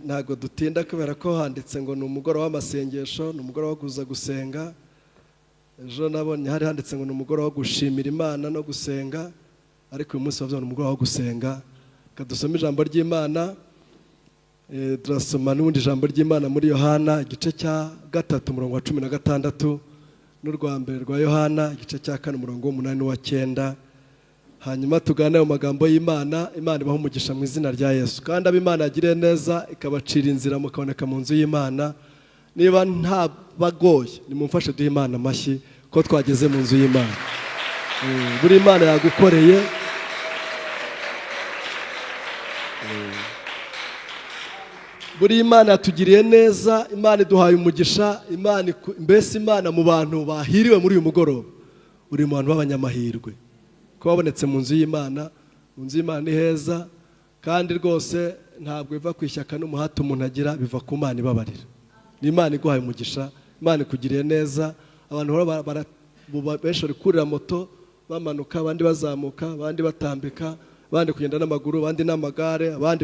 ntago dutinda kubera ko handitse ngo ni umugoroba w'amasengesho, ni umugoroba wo kuza gusenga. Ejo nabonye hari handitse ngo ni umugoroba wo gushimira Imana no gusenga, ariko uyu munsi bavuga ni umugoroba wo gusenga. Kadusoma ijambo ry'Imana, turasoma n'ubundi ijambo ry'Imana muri Yohana igice cya 3 umurongo wa 16 n'urwa mbere rwa Yohana igice cya 4 umurongo wa 8 n'uwa 9. Hanyuma tugane mu magambo y'Imana. Imana ibaho umugisha mu izina rya Yesu, kandi ab'Imana yagiriye neza ikabacira inzira mukaboneka mu nzu y'Imana. Niba nta bagoye nimumfashe duhe Imana amashyi ko twageze mu nzu y'Imana. Buri Imana yagukoreye, buri Imana yatugiriye neza, Imana iduhaye umugisha. Imana mbese Imana mu bantu bahiriwe muri uyu mugoroba uri mu bantu b'abanyamahirwe ko wabonetse mu nzu y'Imana. Mu nzu y'Imana ni heza, kandi rwose ntabwo biva ku ishyaka n'umuhati umuntu agira, biva ku Mana ibabarira. Ni Imana iguhaye umugisha, Imana ikugiriye neza. Abantu benshi bari kurira moto bamanuka, abandi bazamuka, abandi batambika, abandi kugenda n'amaguru, abandi n'amagare, abandi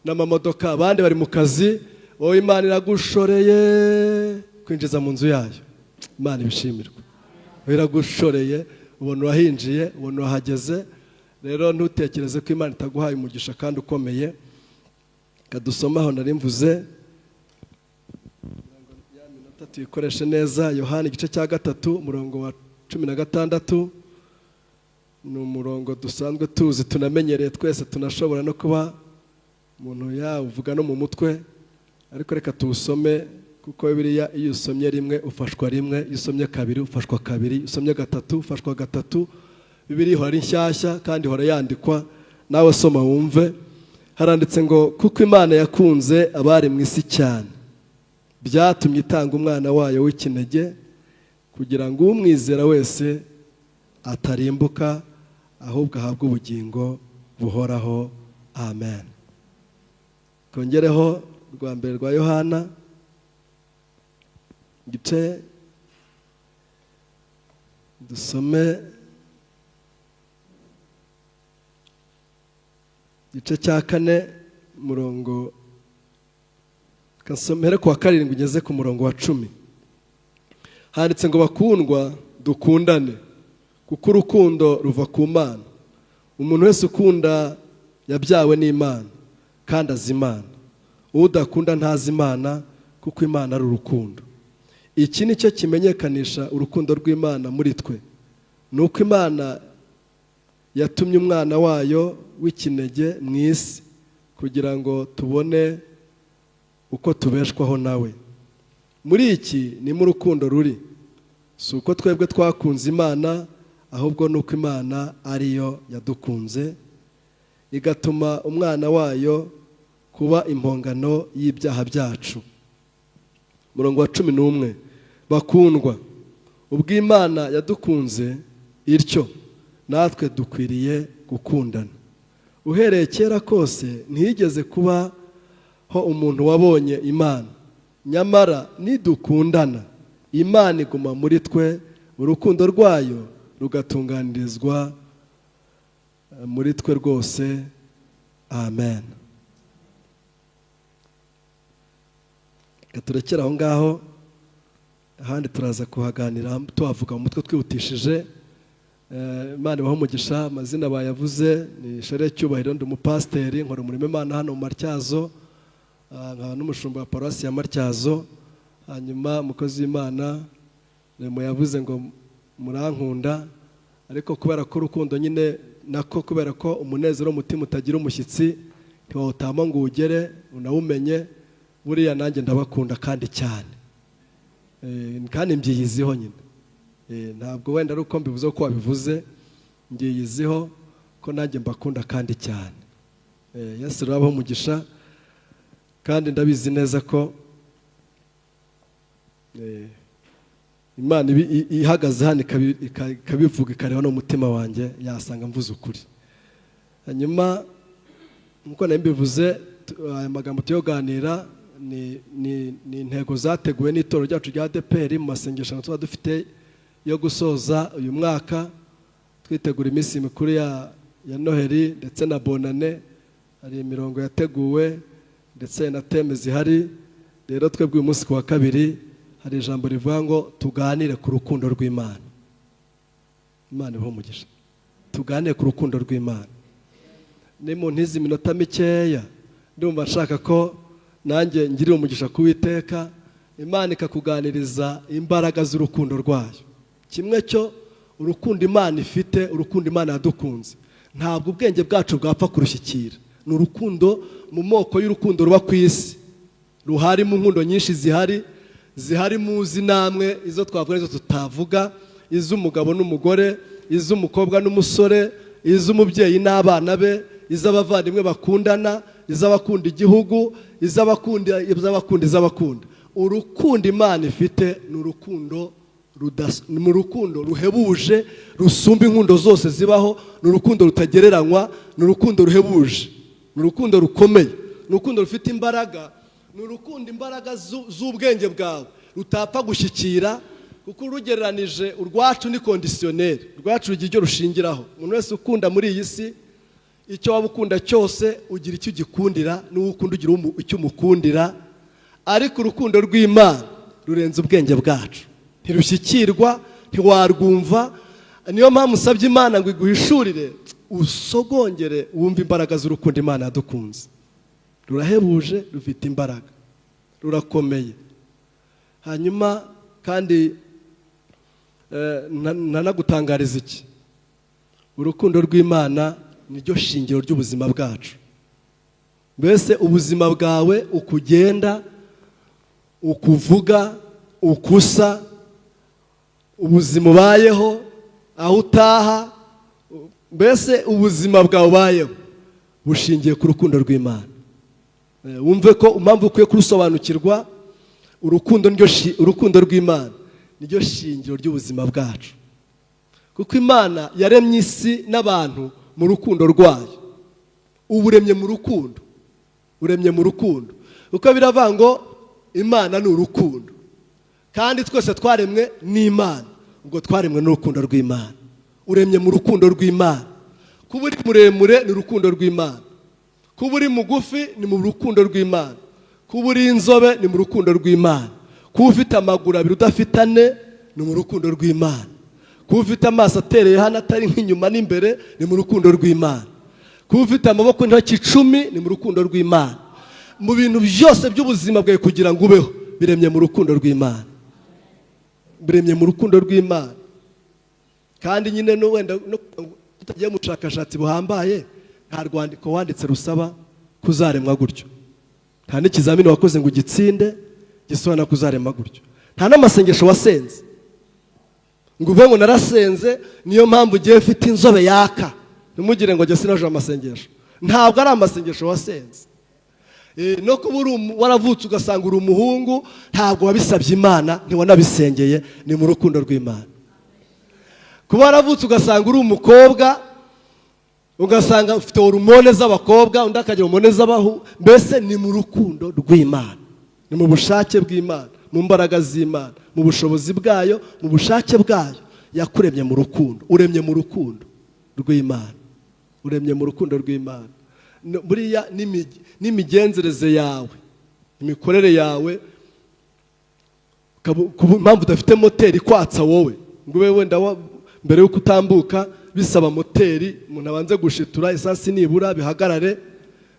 n'amamodoka, abandi bari mu kazi. Wowe Imana iragushoreye kwinjiza mu nzu yayo. Imana ibishimirwe. Iragushoreye, ubona urahinjiye, ubona urahageze. Rero ntutekereze ko Imana itaguhaye umugisha kandi ukomeye. Kadusomaho nari mvuze ya minota tuyikoreshe neza. Yohana igice cya 3 umurongo wa 16 ni umurongo dusanzwe tuzi, tunamenyereye twese, tunashobora no kuba umuntu yawuvuga no mu mutwe, ariko reka tuwusome kuko Bibiliya iyo usomye rimwe ufashwa rimwe, iyo usomye kabiri ufashwa kabiri, iyo usomye gatatu ufashwa gatatu. Bibiliya ihora ari nshyashya kandi ihora yandikwa. Nawe soma wumve. Haranditse ngo kuko Imana yakunze abari mu isi cyane, byatumye itanga umwana wayo w'ikinege, kugira ngo umwizera wese atarimbuka ahubwo ahabwe ubugingo buhoraho. Amen. Kongereho rwa mbere rwa Yohana igice, dusome igice cya 4 murongo, kasomere ku wa 7 ugeze ku murongo wa 10. Handitse ngo bakundwa dukundane kuko urukundo ruva ku Mana. Umuntu wese ukunda yabyawe n'Imana kandi azi Imana. Udakunda ntazi Imana kuko Imana ari urukundo. Iki ni cyo kimenyekanisha urukundo rw'Imana muri twe, nuko Imana yatumye umwana wayo w'ikinege mu isi kugira ngo tubone uko tubeshwaho nawe. Muri iki ni mu rukundo ruri, si uko twebwe twakunze Imana, ahubwo nuko Imana ariyo yadukunze igatuma umwana wayo kuba impongano y'ibyaha byacu. Murongo wa 11, bakundwa ubwo Imana yadukunze ityo natwe dukwiriye gukundana. Uhereye kera kose ntihigeze kubaho umuntu wabonye Imana. Nyamara nidukundana Imana iguma muri twe, urukundo rwayo rugatunganirizwa muri twe rwose. Amen. Turekera aho ngaho, ahandi turaza kuhaganira tuhavuga mu mutwe twihutishije. Imana ibaho umugisha. Amazina bayavuze ni Shere Cyubahiro, ndi umupasiteri, nkora umurimo Imana hano mu Matyazo, nkaba n'umushumba wa paruwasi ya Matyazo. Hanyuma umukozi w'Imana Remo yavuze ngo murankunda, ariko kubera ko urukundo nyine nako, kubera ko umunezero w'umutima utagira umushyitsi, ntiwawutama ngo ugere unawumenye. Buriya nanjye ndabakunda kandi cyane, kandi mbyiyiziho nyine. Ntabwo wenda ari uko mbivuze ko wabivuze, mbyiyiziho ko nanjye mbakunda kandi cyane. Yesu rabaho umugisha, kandi ndabizi neza ko Imana ihagaze hano ikabivuga ikareba no mutima wanjye, yasanga mvuze ukuri. Hanyuma nkuko nabivuze, aya magambo tuyoganira ni intego zateguwe n'itorero ryacu rya ADPR mu masengesho tuba dufite yo gusoza uyu mwaka, twitegura iminsi mikuru ya Noheli ndetse na Bonane. Hari imirongo yateguwe ndetse na teme zihari. Rero twebwe uyu munsi ku wa kabiri hari ijambo rivuga ngo tuganire ku rukundo rw'Imana. Imana ibahe umugisha. Tuganire ku rukundo rw'Imana. Ni mu ntizi minota mikeya ndumva nshaka ko nanjye ngirira umugisha ku Uwiteka, Imana ikakuganiriza imbaraga z'urukundo rwayo. Kimwe cyo urukundo Imana ifite, urukundo Imana yadukunze, ntabwo ubwenge bwacu bwapfa kurushyikira. Ni urukundo mu moko y'urukundo ruba ku isi, ruhari mu nkundo nyinshi zihari muzi namwe, izo twavuga izo tutavuga, iz'umugabo n'umugore, iz'umukobwa n'umusore, iz'umubyeyi n'abana be, iz'abavandimwe bakundana, iz'abakunda igihugu, iz'abakunda. Urukundo Imana ifite ni urukundo mu rukundo ruhebuje, rusumba inkundo zose zibaho, ni urukundo rutagereranywa, ni urukundo ruhebuje, ni urukundo rukomeye, ni urukundo rufite imbaraga, ni urukundo imbaraga z'ubwenge bwawe rutapfa gushyikira, kuko urugereranije urwacu ni kondisiyoneri, urwacu rugira icyo rushingiraho. Umuntu wese ukunda muri iyi si, icyo waba ukunda cyose ugira icyo ugikundira, n'uwo ukunda ugira icyo umukundira, ariko urukundo rw'Imana rurenze ubwenge bwacu, ntirushyikirwa, ntiwarwumva. Niyo mpamvu usabye Imana ngo iguhishurire, usogongere wumve imbaraga z'urukundo Imana yadukunze. Rurahebuje, rufite imbaraga, rurakomeye. Hanyuma kandi nanagutangariza iki, urukundo rw'Imana niryo shingiro ry'ubuzima bwacu. Mbese ubuzima bwawe, ukugenda, ukuvuga, ukusa, ubuzima ubayeho, aho utaha, mbese ubuzima bwawe ubayeho bushingiye ku rukundo rw'Imana. Wumve ko impamvu ukwiye kurusobanukirwa, urukundo rw'Imana niryo shingiro ry'ubuzima bwacu, kuko Imana yaremye isi n'abantu mu rukundo rwayo. Ubu uremye mu rukundo, uremye mu rukundo, kuko biravuga ngo Imana ni urukundo, kandi twese twaremwe n'Imana, ubwo twaremwe n'urukundo rw'Imana. Uremye mu rukundo rw'Imana. Kuba uri muremure ni urukundo rw'Imana, kuba uri mugufi ni mu rukundo rw'Imana, kuba uri inzobe ni mu rukundo rw'Imana, kuba ufite amaguru abiri udafite ane ni mu rukundo rw'Imana, kuba ufite amaso atereye hano atari nk'inyuma n'imbere ni mu rukundo rw'Imana, kuba ufite amaboko intoki 10 ni mu rukundo rw'Imana. Mu bintu byose by'ubuzima bwawe kugira ngo ubeho, biremye mu rukundo rw'Imana, biremye mu rukundo rw'Imana. Kandi nyine no wenda tutagiye mu bushakashatsi buhambaye, nta rwandiko wanditse rusaba kuzaremwa gutyo, nta n'ikizamini wakoze ngo ugitsinde gisobanura kuzaremwa gutyo, nta n'amasengesho wasenze ngo uvuge ngo narasenze niyo mpamvu ugiye mfite inzobe yaka. Ntimugire ngo jye sinaje amasengesho, ntabwo ari amasengesho wasenze. No kuba waravutse ugasanga uri umuhungu, ntabwo wabisabye Imana, ntiwanabisengeye, ni mu rukundo rw'Imana. Kuba waravutse ugasanga uri umukobwa, ugasanga ufite hormone z'abakobwa, undi akagira hormone z'abahu, mbese ni mu rukundo rw'Imana, ni mu bushake bw'Imana, mu mbaraga z'Imana, mu bushobozi bwayo, mu bushake bwayo. Yakuremye mu rukundo, uremye mu rukundo rw'Imana, uremye mu rukundo rw'Imana. Buriya n'imigenzereze yawe, imikorere yawe, ku mpamvu udafite moteri kwatsa wowe, ngo ube wenda mbere y'uko utambuka bisaba moteri, umuntu abanze gushitura esansi nibura bihagarare,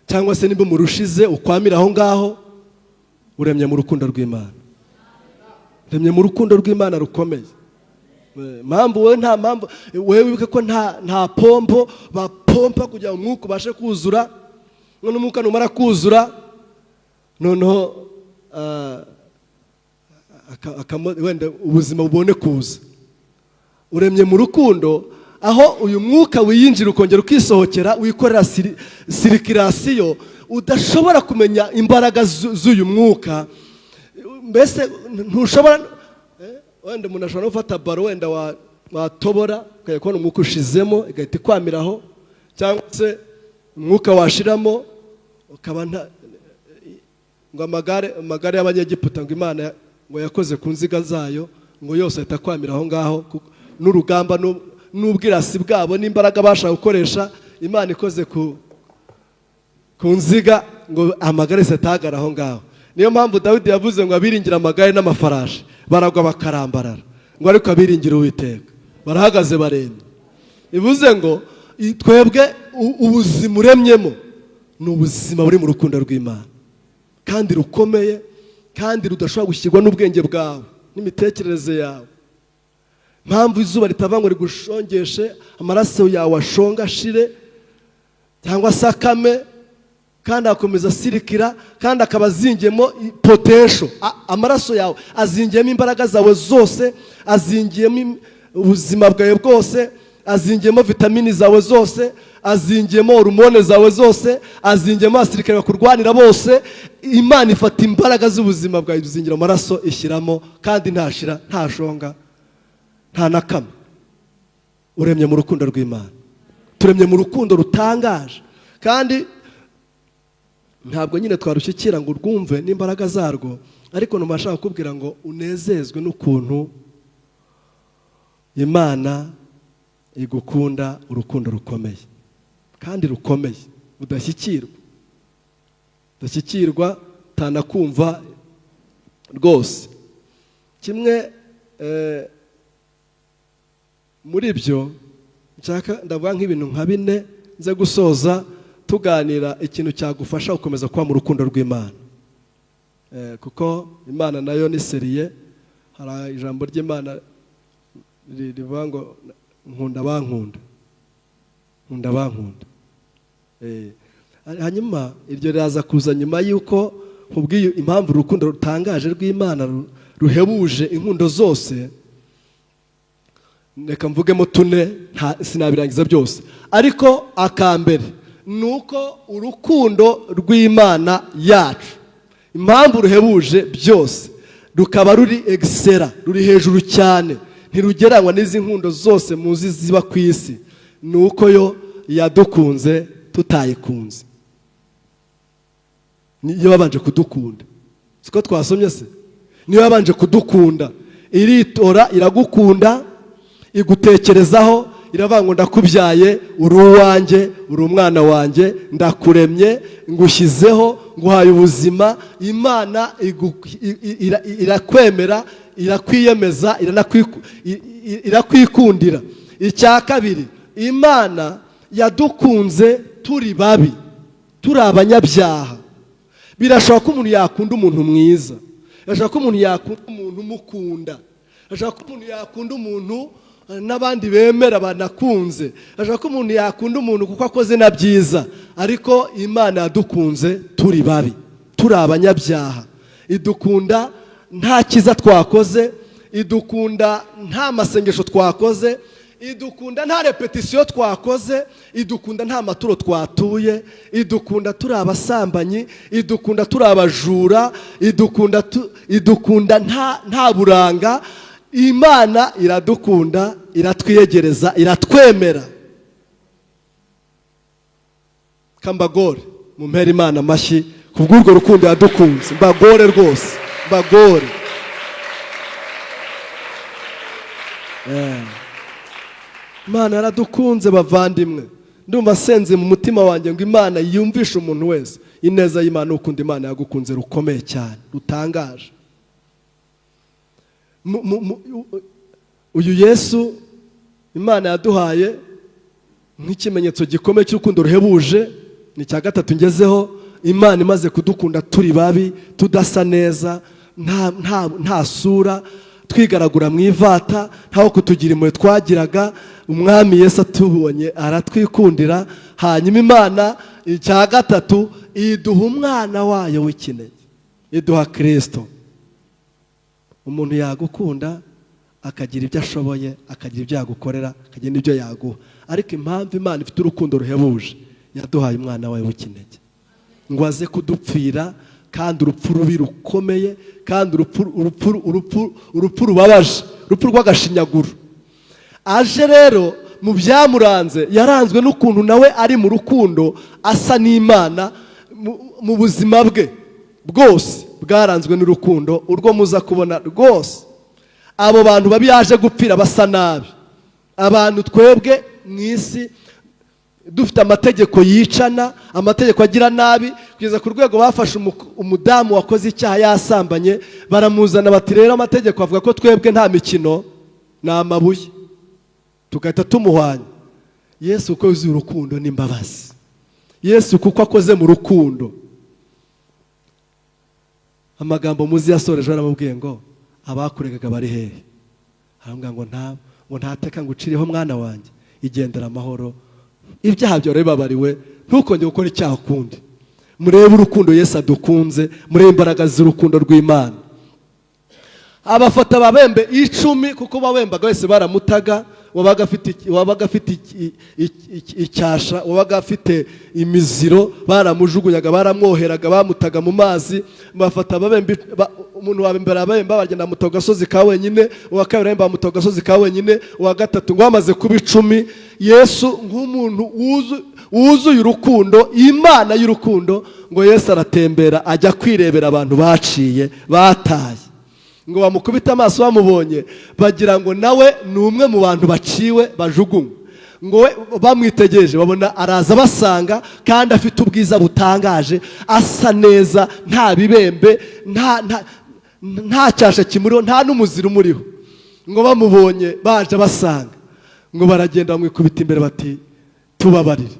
cyangwa se niba umurushize ukwamira aho ngaho. Uremye mu rukundo rw'Imana, uremye mu rukundo rw'Imana rukomeye. Mpamvu wowe nta mpamvu, wowe wibuke ko nta pompo bapompa kugira ngo umwuka ubashe kuzura. None umwuka numara kuzura, noneho wenda ubuzima bubone kuza. Uremye mu rukundo, aho uyu mwuka wiyinjira ukongera ukisohokera, wikorera sirikirasiyo, udashobora kumenya imbaraga z'uyu mwuka. Mbese ntushobora, wenda umuntu ashobora gufata baro wenda watobora ukajya kubona umwuka ushizemo igahita ikwamiraho, cyangwa se umwuka washiramo ukaba ngo amagare y'Abanyegiputa ngo Imana ngo yakoze ku nziga zayo, ngo yose ahita kwamira aho ngaho. N'urugamba n'ubwirasi bwabo n'imbaraga bashaka gukoresha, Imana ikoze ku nziga ngo amagare atagara aho ngaho. Niyo mpamvu Dawidi yavuze ngo abiringira amagare n'amafarashi baragwa bakarambarara, ngo ariko abiringira Uwiteka barahagaze baremye. Bivuze ngo twebwe ubuzima uremyemo ni ubuzima buri mu rukundo rw'Imana, kandi rukomeye, kandi rudashobora gushyirwa n'ubwenge bwawe n'imitekerereze yawe. Mpamvu izuba ritava ngo rigushongeshe, amaraso yawe ashonga ashire cyangwa sakame, kandi akomeza asirikira, kandi akaba azingiyemo potential. Amaraso yawe azingiyemo imbaraga zawe zose, azingiyemo ubuzima bwawe bwose, azingiyemo vitamini zawe zose, azingiyemo hormone zawe zose, azingiyemo abasirikare bakurwanira bose. Imana ifata imbaraga z'ubuzima bwawe izingira amaraso ishyiramo, kandi ntashira, ntashonga, nta nakame. Uremye mu rukundo rw'Imana, turemye mu rukundo rutangaje, kandi ntabwo nyine twarushyikira ngo urwumve n'imbaraga zarwo, ariko numashaka kubwira ngo unezezwe n'ukuntu Imana igukunda urukundo rukomeye, kandi rukomeye udashyikirwa utanakumva rwose. Kimwe muri byo nshaka ndavuga nk'ibintu nka bine nze gusoza tuganira ikintu cyagufasha gukomeza kuba mu rukundo rw'Imana, kuko Imana nayo ni seriye. Hari ijambo ry'Imana rivuga ngo nkunda bankunda. Hanyuma iryo riraza kuza nyuma y'uko nkubwiye impamvu urukundo rutangaje rw'Imana ruhebuje inkundo zose. Reka mvugemo tune, sinabirangiza byose, ariko akambere nuko urukundo rw'Imana yacu, impamvu ruhebuje byose, rukaba ruri excella, ruri hejuru cyane, ntirugereranywa n'izi nkundo zose muzi ziba ku isi, nuko yo yadukunze tutayikunze. Niyo yabanje kudukunda, siko twasomye se? Niyo yabanje kudukunda, iritora iragukunda, igutekerezaho, iravuga ngo ndakubyaye, uri uwanjye, uri umwana wanjye, ndakuremye, ngushyizeho, nguhaye ubuzima. Imana irakwemera, irakwiyemeza, irakwikundira. Icya kabiri, Imana yadukunze turi babi, turi abanyabyaha. Birashoboka ko umuntu yakunda umuntu mwiza, birashoboka ko umuntu yakunda umuntu umukunda, birashoboka ko umuntu yakunda umuntu n'abandi bemera banakunze, birashoboka ko umuntu yakunda umuntu kuko akoze na byiza, ariko Imana yadukunze turi babi, turi abanyabyaha. Idukunda nta cyiza twakoze, idukunda nta masengesho twakoze, idukunda nta repetisiyo twakoze, idukunda nta maturo twatuye, idukunda turi abasambanyi, idukunda turi abajura, idukunda nta buranga. Imana iradukunda, iratwiyegereza, iratwemera. Kambagore mumpera Imana amashyi kubw'urwo rukundo yadukunze. Mbagore rwose, mbagore. Imana yaradukunze bavandimwe. Ndumva senze mu mutima wanjye ngo Imana yumvishe umuntu wese ineza y'Imana, ukunda Imana yagukunze rukomeye cyane, rutangaje. Uyu Yesu Imana yaduhaye nk'ikimenyetso gikomeye cy'urukundo ruhebuje. Ni cya gatatu ngezeho, Imana imaze kudukunda turi babi, tudasa neza, nta sura, twigaragura mu ivata, ntaho kutugira impuhwe twagiraga. Umwami Yesu atubonye aratwikundira, hanyuma Imana icya gatatu iduha umwana wayo w'ikinege, iduha Kristo. Umuntu yagukunda akagira ibyo ashoboye, akagira ibyo yagukorera, akagira n'ibyo yaguha, ariko impamvu Imana ifite urukundo ruhebuje yaduhaye umwana wayo w'ikinege ngo aze kudupfira, kandi urupfu rubi rukomeye, kandi urupfu rubabaje, urupfu rw'agashinyaguro. Aje rero mu byamuranze yaranzwe n'ukuntu nawe ari mu rukundo, asa n'Imana. Mu buzima bwe bwose bwaranzwe n'urukundo, urwo muza kubona rwose. Abo bantu babi yaje gupfira basa nabi, abantu twebwe mu isi dufite amategeko yicana, amategeko agira nabi, kugeza ku rwego bafashe umudamu wakoze icyaha yasambanye, baramuzana bati rero amategeko avuga ko twebwe nta mikino, ni amabuye, tugahita tumuhwanya. Yesu kuko yuzuye urukundo n'imbabazi, Yesu kuko akoze mu rukundo, amagambo muzi yasoreje aramubwiye ngo abakuregaga bari hehe? Arambwira ngo ntateka ngo ucireho mwana wanjye, igendera amahoro, ibyaha byawe bibabariwe, ntukongere gukora icyaha ukundi. Murebe urukundo Yesu adukunze, murebe imbaraga z'urukundo rw'Imana. Abafata ababembe 10, kuko babembaga wese baramutaga, wabaga afite icyasha, wabaga afite imiziro, baramujugunyaga, baramwoheraga, bamutaga mu mazi. Bafata ababembe, umuntu wabembera ababembe bagenda mutoga gasozi ka wenyine, uwa kabiri bamutoga gasozi ka wenyine, uwa gatatu ngo bamaze kuba 10. Yesu nk'umuntu wuzuye urukundo, Imana y'urukundo, ngo Yesu aratembera ajya kwirebera abantu baciye bataye, ngo bamukubita amaso bamubonye, bagira ngo nawe ni umwe mu bantu baciwe bajugunywe. Ngo we bamwitegereje babona araza basanga, kandi afite ubwiza butangaje, asa neza, nta bibembe, nta cyasha kimuriho, nta n'umuziro umuriho. Ngo bamubonye baje basanga, ngo baragenda bamwikubita imbere bati tubabarire.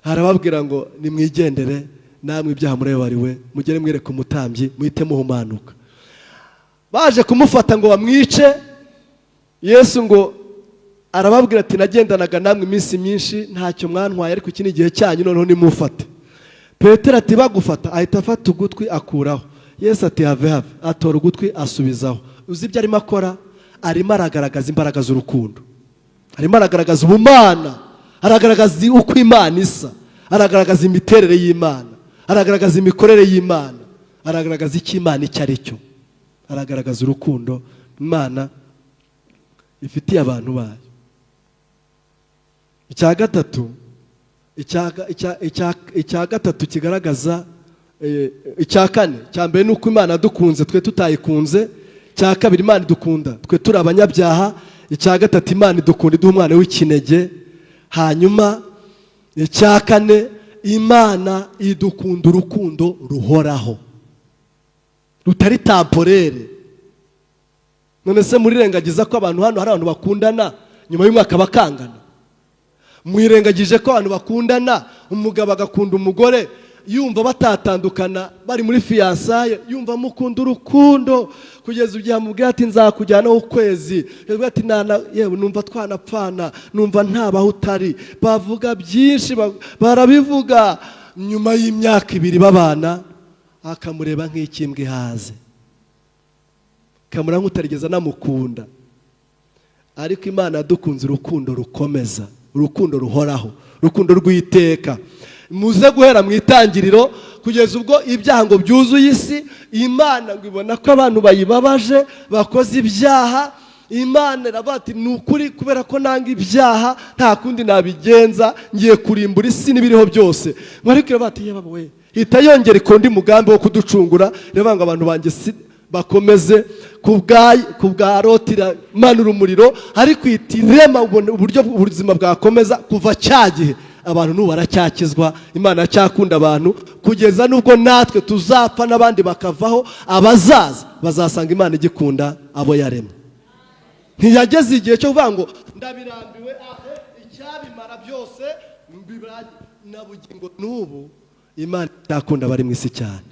Harababwira ngo nimwigendere, namwe ibyaha murebariwe, mugere mwereke umutambyi, muhite muhumanuka. Baje kumufata ngo bamwice. Yesu ngo arababwira ati nagendanaga namwe iminsi myinshi, ntacyo mwantwaye, ariko iki ni igihe cyanyu, noneho nimufate. Petero ati bagufata, ahita afata ugutwi akuraho. Yesu ati have, atora ugutwi asubizaho. Uzi ibyo arimo akora? Arimo aragaragaza imbaraga z'urukundo, arimo aragaragaza ubumana, aragaragaza uko Imana isa, aragaragaza imiterere y'Imana, aragaragaza imikorere y'Imana, aragaragaza icyo Imana icyo ari cyo, aragaragaza urukundo Imana ifitiye abantu bayo. Icya gatatu kigaragaza, icya kane, cya mbere ni uko Imana dukunze twe tutayikunze, icya kabiri Imana idukunda twe turi abanyabyaha, icya gatatu Imana idukunda iduha umwana w'ikinege, hanyuma icya kane Imana idukunda urukundo ruhoraho, rutari temporere. None se murirengagiza ko abantu hano hari abantu bakundana nyuma y'umwaka bakangana? Mwirengagije ko abantu bakundana, umugabo agakunda umugore yumva batatandukana, bari muri fiançailles, yumva mukunda urukundo kugeza igihe amubwira ati nzakujyana ukwezi, yego ati yewe numva twanapfana, numva ntabaho utari. Bavuga byinshi, barabivuga, nyuma y'imyaka 2 babana akamureba nk'ikimbwe haze, kamura nk'utarigeza namukunda. Ariko Imana yadukunze urukundo rukomeza, urukundo ruhoraho, urukundo rw'iteka. Muze guhera mu itangiriro kugeza ubwo ibyaha ngo byuzuye isi, Imana ngo ibona ko abantu bayibabaje, bakoze ibyaha. Imana irabati ni ukuri, kubera ko nanga ibyaha nta kundi nabigenza, ngiye kurimbura isi n'ibiriho byose. Ariko irabati yeba we, hita yongera ikondi mugambi wo kuducungura, reba ngo abantu banjye bakomeze kubwa rotira manura umuriro, ariko itirema uburyo ubuzima bwakomeza kuva cyagihe. Abantu n'ubu baracyakizwa, Imana cyakunda abantu, kugeza nubwo natwe tuzapfa n'abandi bakavaho, abazaza bazasanga Imana igikunda abo yaremye. Ntiyageze igihe cyo kuvuga ngo ndabirambiwe, aho icyabimara byose mbibanye na bugingo. N'ubu Imana cyakunda bari mu isi cyane,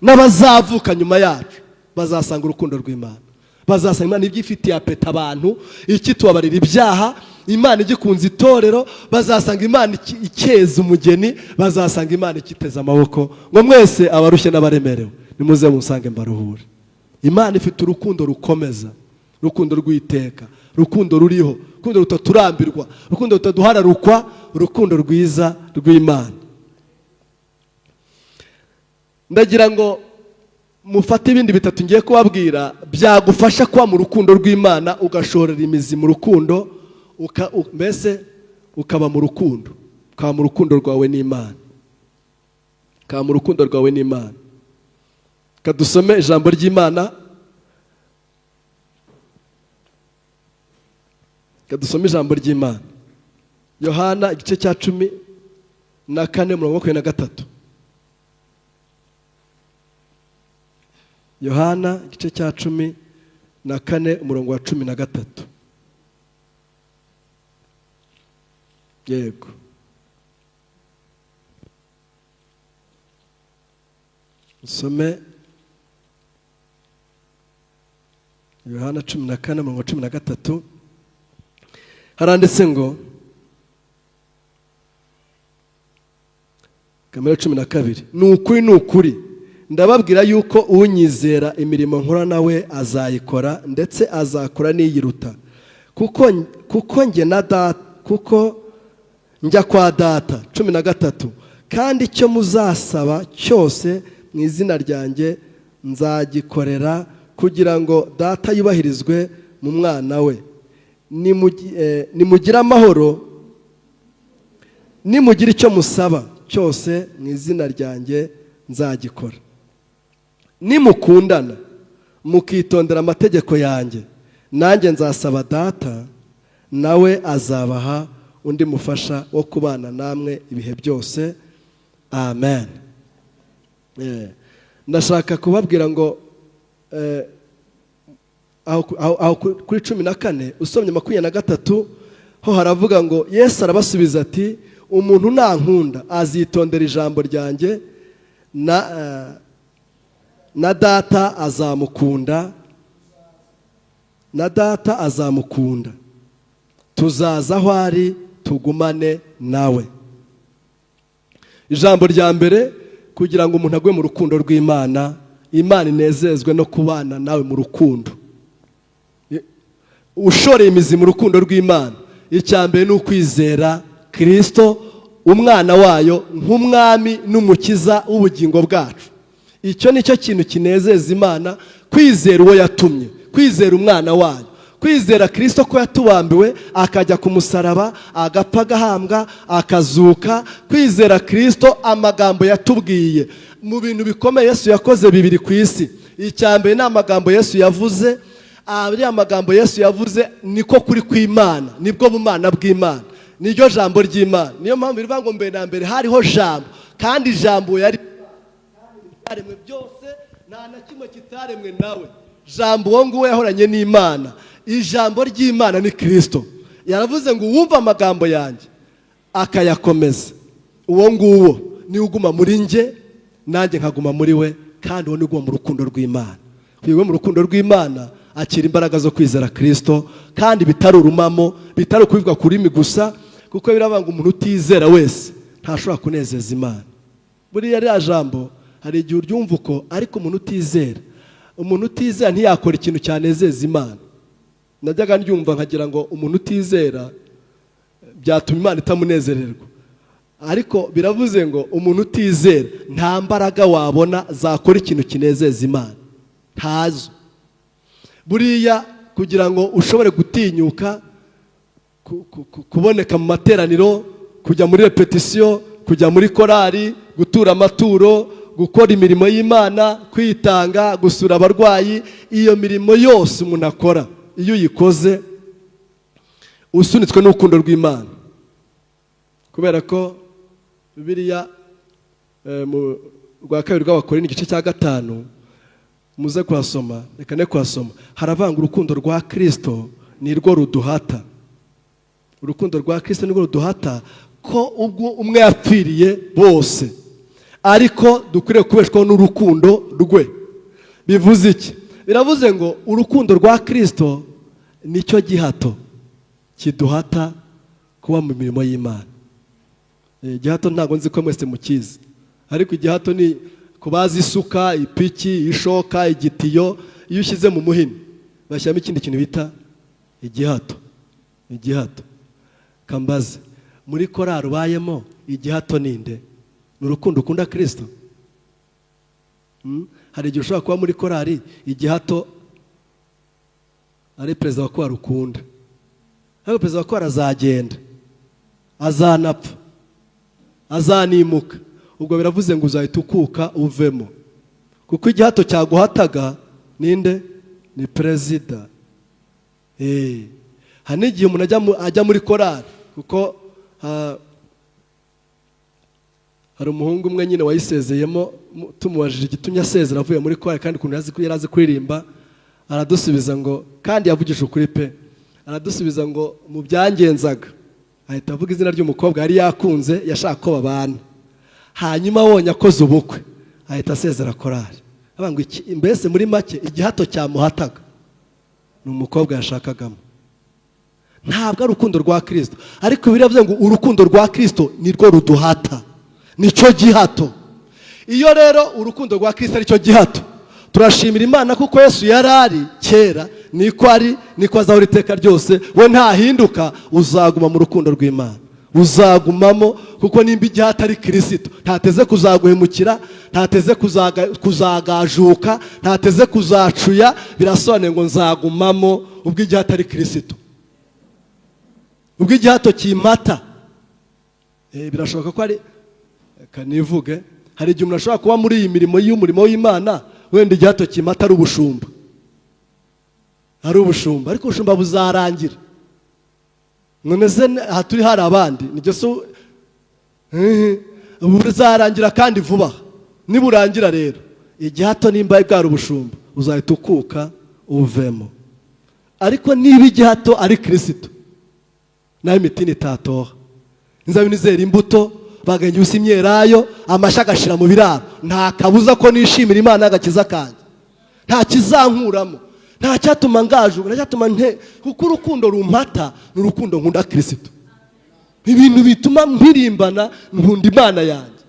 n'abazavuka nyuma yacu bazasanga urukundo rw'Imana, bazasanga Imana ibyifitiye apeta abantu, iki tubabarira ibyaha, Imana igikunze itorero, bazasanga Imana ikeza umugeni, bazasanga Imana ikiteza amaboko ngo mwese abarushye n'abaremerewe nimuze musange mbaruhure. Imana ifite urukundo rukomeza, urukundo rw'iteka, urukundo ruriho, urukundo rutaturambirwa, urukundo rutaduhararukwa, urukundo rwiza rw'Imana. Ndagira ngo mufate ibindi bitatu ngiye kubabwira byagufasha kuba mu rukundo rw'Imana, ugashorera imizi mu rukundo, mbese ukaba mu rukundo, ukaba mu rukundo rwawe n'Imana, ukaba mu rukundo rwawe n'Imana. Kadusome ijambo ry'Imana, kadusome ijambo ry'Imana. Yohana igice cya 14:23. Yohana igice cya 14:13. Yego. Usome Yohana 14:13. Haranditse ngo Kamera 12. Ni ukuri ndababwira yuko unyizera imirimo nkora nawe azayikora ndetse azakora n'iyiruta, kuko njya kwa data. 13. Kandi icyo muzasaba cyose mu izina ryanjye nzagikorera, kugira ngo data yubahirizwe mu mwana we. Nimugira amahoro, nimugira icyo musaba cyose mu izina ryanjye nzagikora. Nimukundana mukitondera amategeko yanjye, nanjye nzasaba data, nawe azabaha undi mufasha wo kubana namwe ibihe byose. Amen. Ndashaka kubabwira ngo aho kuri 14 usomye 23 ho haravuga ngo Yesu arabasubiza ati, umuntu nankunda azitondera ijambo ryanjye, na data azamukunda, tuzaza aho ari tugumane nawe. Ijambo rya mbere, kugira ngo umuntu agwe mu rukundo rw'Imana, Imana inezezwe no kubana nawe mu rukundo. Ushoreye imizi mu rukundo rw'Imana, icya mbere ni ukwizera Kristo umwana wayo nk'umwami n'umukiza w'ubugingo bwacu. Icyo nicyo kintu kinezeza Imana, kwizera uwo yatumye, kwizera umwana wayo, kwizera Kristo ko yatubambiwe akajya ku musaraba, agapfa, agahambwa, akazuka. Kwizera Kristo amagambo yatubwiye mu bintu bikomeye Yesu yakoze bibiri ku isi. Icya mbere ni amagambo Yesu yavuze. Ariya magambo Yesu yavuze niko kuri kw'Imana, nibwo bumana bw'Imana, niryo jambo ry'Imana. Niyo mpamvu rivuga ngo mbere na mbere hariho jambo, kandi ijambo yari yaremwe byose, nta na kimwe kitaremwe nawe. Jambo uwo nguwo yahoranye n'Imana. Ijambo ry'Imana ni Kristo. Yaravuze ngo uwumva amagambo yanjye akayakomeza, uwo nguwo ni uguma muri nge, nanjye nkaguma muri we, kandi uwo ni uguma mu rukundo rw'Imana. Kwiwe mu rukundo rw'Imana akira imbaraga zo kwizera Kristo, kandi bitari urumamo, bitari kubivuga kuri mi gusa, kuko birabanga umuntu utizera wese ntashobora kunezeza Imana. Buriya rya jambo hari igihe uryumva uko, ariko umuntu utizera ntiyakora ikintu cyanezeza Imana. Najyaga ndyumva nkagira ngo umuntu utizera byatuma Imana itamunezererwa, ariko biravuze ngo umuntu utizera nta mbaraga wabona zakora ikintu kinezeza Imana, ntazo. Buriya kugira ngo ushobore gutinyuka kuboneka mu materaniro, kujya muri repetition, kujya muri korari, gutura amaturo, gukora imirimo y'Imana, kwitanga, gusura abarwayi, iyo mirimo yose umuntu akora, iyo uyikoze usunitswe n'urukundo rw'Imana. Kubera ko Bibiliya mu rwa kabiri rw'Abakorinto igice cya 5 muze kuhasoma, reka ne kuhasoma, haravanga urukundo rwa Kristo nirwo ruduhata. Urukundo rwa Kristo nirwo ruduhata ko ubwo umwe yapfiriye bose, ariko dukwiriye kubeshwaho n'urukundo rwe. Bivuze iki? Biravuze ngo urukundo rwa Kristo nicyo gihato kiduhata kuba mu mirimo y'Imana. Igihato ntabwo nzi ko mwese mukizi, ariko igihato ni kubaza isuka, ipiki, ishoka, igitiyo. Iyo ushyize mu muhini bashyiramo ikindi kintu bita igihato. Kambaze, muri korari ubayemo igihato ninde? Ni urukundo ukunda Kristo? Hari igihe ushobora kuba muri korari igihato ari perezida wa korari ukunda, ariko perezida wa korari azagenda, azanapfa, azanimuka. Ubwo biravuze ngo uzahita ukuka uvemo, kuko igihato cyaguhataga ninde? Ni perezida. Hari n'igihe umuntu ajya muri korari, kuko hari umuhungu umwe nyine wayisezeyemo, tumubajije igitumye asezera avuye muri kwari kandi ukuntu yari azi kuririmba, aradusubiza ngo, kandi yavugije ukuri pe, aradusubiza ngo mu byangenzaga, ahita avuga izina ry'umukobwa yari yakunze yashaka ko babana, hanyuma abonye akoze ubukwe ahita asezera korari. Mbese muri make igihato cyamuhataga ni umukobwa yashakagamo, ntabwo ari urukundo rwa Kristo. Ariko biravuze ngo urukundo rwa Kristo nirwo ruduhata, nicyo gihato. Iyo rero urukundo rwa Kristo ari cyo gihato, turashimira Imana kuko Yesu yarari kera, niko ari, niko azahora iteka ryose. We ntahinduka, uzaguma mu rukundo rw'Imana, uzagumamo, kuko nimba igihato ari Kristo, ntateze kuzaguhemukira, ntateze kuzagajuka, ntateze kuzacuya. Birasobanuye ngo nzagumamo ubwo igihato ari Kristo, ubwo igihato kimata. Birashoboka ko ari, kanivuge, hari igihe umuntu ashobora kuba muri iyi mirimo y'umurimo w'Imana, wenda igihato kimata ari ubushumba, ariko ubushumba buzarangira. None se aha turi hari abandi, nibyo so buzarangira kandi vuba. Niburangira rero igihato nimba bwari ubushumba, uzahita ukuka uvemo. Ariko niba igihato ari Kristo, nayo imitini itatoha, inzabibu nizera imbuto, bagenge ubusa imyelayo, amashyi agashira mu biraro. Nta kabuza ko nishimira Imana y'agakiza kanjye, nta kizankuramo, nta cyatuma ngajuka, nta cyatuma kuko urukundo rumpata ni urukundo nkunda Kristo. Ibintu bituma mpirimbana, nkunda Imana yanjye.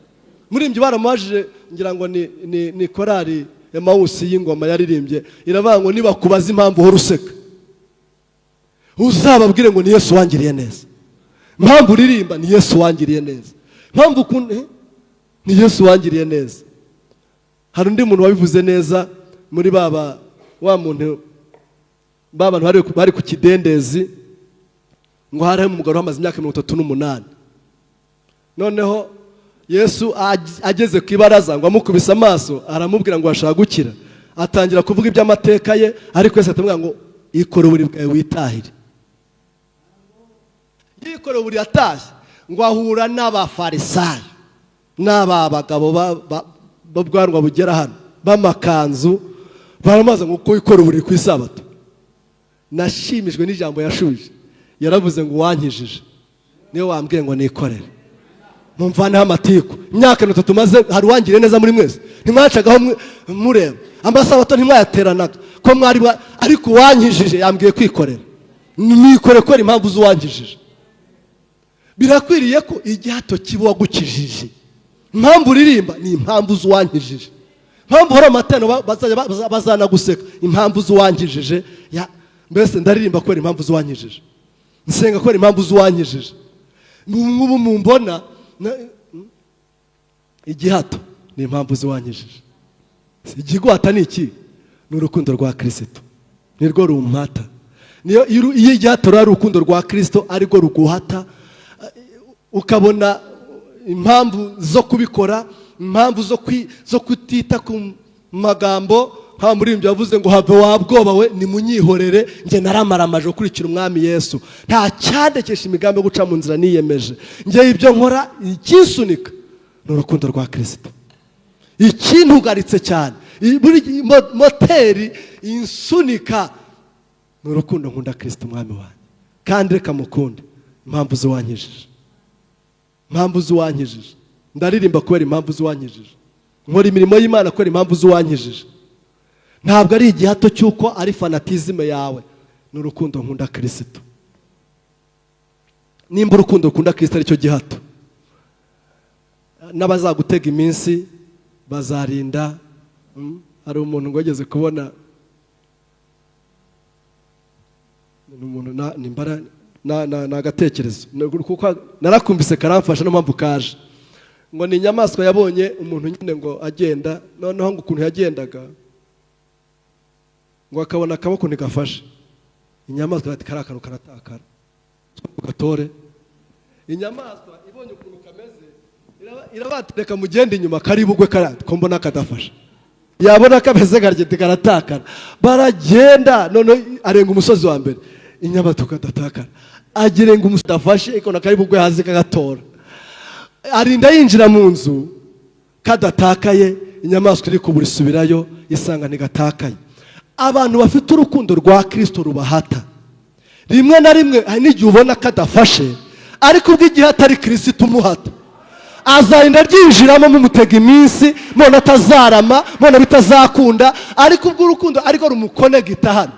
Muri ibyo baramubajije, ngira ngo ni korari Emawusi y'ingoma yaririmbye, iravuga ngo nibakubaza impamvu uhora useka, uzababwire ngo ni Yesu wangiriye neza. Impamvu uririmba ni Yesu wangiriye neza, impamvu ni Yesu wangiriye neza. Hari undi muntu wabivuze neza muri wa muntu, babantu bari ku kidendezi, ngo hariho umugabo wamaze imyaka 38. Noneho Yesu ageze ku ibaraza ngo amukubise amaso, aramubwira ngo ashaka gukira. Atangira kuvuga iby'amateka ye, ariko Yesu atamubwira ngo ikore uburi bwawe witahire. Yikore uburi atashye, ngo ahura n'abafarisayo, n'aba bagabo babwanwa bugera hano b'amakanzu, baramaze ngo uko ikora uburi ku isabato. Nashimijwe n'ijambo yashubije, yaravuze ngo wankijije, niyo wambwiye ngo nikorere. Mumvaneho amatiku, imyaka 3 maze, hari wangiriye neza muri mwese? Ntimwacagaho mureba amasabato, ntimwayateranaga ko mwari, ariko wankijije yambwiye kwikorera, nikore kwera impamvu z'uwankijije. Birakwiriye ko igihato kiba wagukijije. Impamvu uririmba ni impamvu z'uwankijije, impamvu hora amateno bazanaguseka, impamvu z'uwankijije. Mbese ndaririmba kwera impamvu z'uwankijije, nsenga kwera impamvu z'uwankijije. Nk'ubu mumbona, igihato ni impamvu z'uwankijije. Igiguhata ni iki? Ni urukundo rwa Kristo, nirwo rumpata. Iyo igihato ari urukundo rwa Kristo arirwo ruguhata, ukabona impamvu zo kubikora, impamvu zo kutita ku magambo. Nta murimbyi yavuze ngo have wabwoba we, nimunyihorere nge naramaramaje gukurikira umwami Yesu, nta cyandekesha imigambi yo guca mu nzira niyemeje. Nge ibyo nkora, ikinsunika ni urukundo rwa Kristo. Ikintugaritse cyane, moteri insunika ni urukundo nkunda Kristo umwami wanjye. Kandi reka mukunde impamvu z'uwankijije, impamvu z'uwankijije. Ndaririmba kubera impamvu z'uwankijije, nkora imirimo y'Imana kubera impamvu z'uwankijije. Ntabwo ari igihato cy'uko ari fanatizme yawe, ni urukundo nkunda Kristo. Nimba urukundo ukunda Kristo ari cyo gihato, n'abazagutega iminsi bazarinda. Hari umuntu ngo ageze kubona umuntu n'agatekerezo, kuko narakumvise karamfasha, no mpamvu kaje. Ngo ni inyamaswa yabonye umuntu nyine ngo agenda, noneho ngo ukuntu yagendaga, ngo akabona akaboko ntigafashe. Inyamaswa ati kari akantu karatakara, gatore. Inyamaswa ibonye ukuntu kameze, irabatereka mugende inyuma, karibugwe ko mbona kadafasha. Yabona kameze garagenda karatakara, baragenda. None arenga umusozi wa mbere, inyamaswa kadatakara. agire ngo umusitafashe ikona kari bugwe hazi kagatora, arinda yinjira mu nzu kadatakaye, inyamaswa iri kuburisubirayo isanga ntigatakaye. Abantu bafite urukundo rwa Kristo rubahata, rimwe na rimwe hari n'igihe ubona kadafashe, ariko ubw'igihe atari Kristo umuhata, azarinda ryinjiramo mumutega iminsi, mubona atazarama, mubona bitazakunda, ariko ubw'urukundo ariko rumukonegita hano.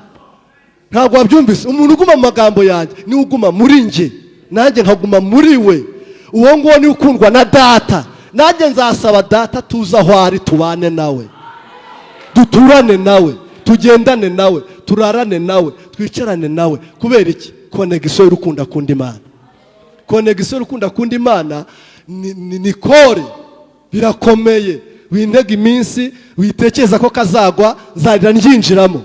Ntabwo wabyumvise, umuntu uguma mu magambo yanjye niwe uguma muri nge, nanjye nkaguma muri we. Uwo nguwo ni ukundwa na Data, nanjye nzasaba Data tuza aho ari tubane nawe, duturane nawe, tugendane nawe, turarane nawe, twicarane nawe. Kubera iki? Konegisiyo y'urukundo akunda Imana. Konegisiyo y'urukundo akunda Imana ni kore, birakomeye. Wintega iminsi, witekeza ko kazagwa, nzarira njinjiramo.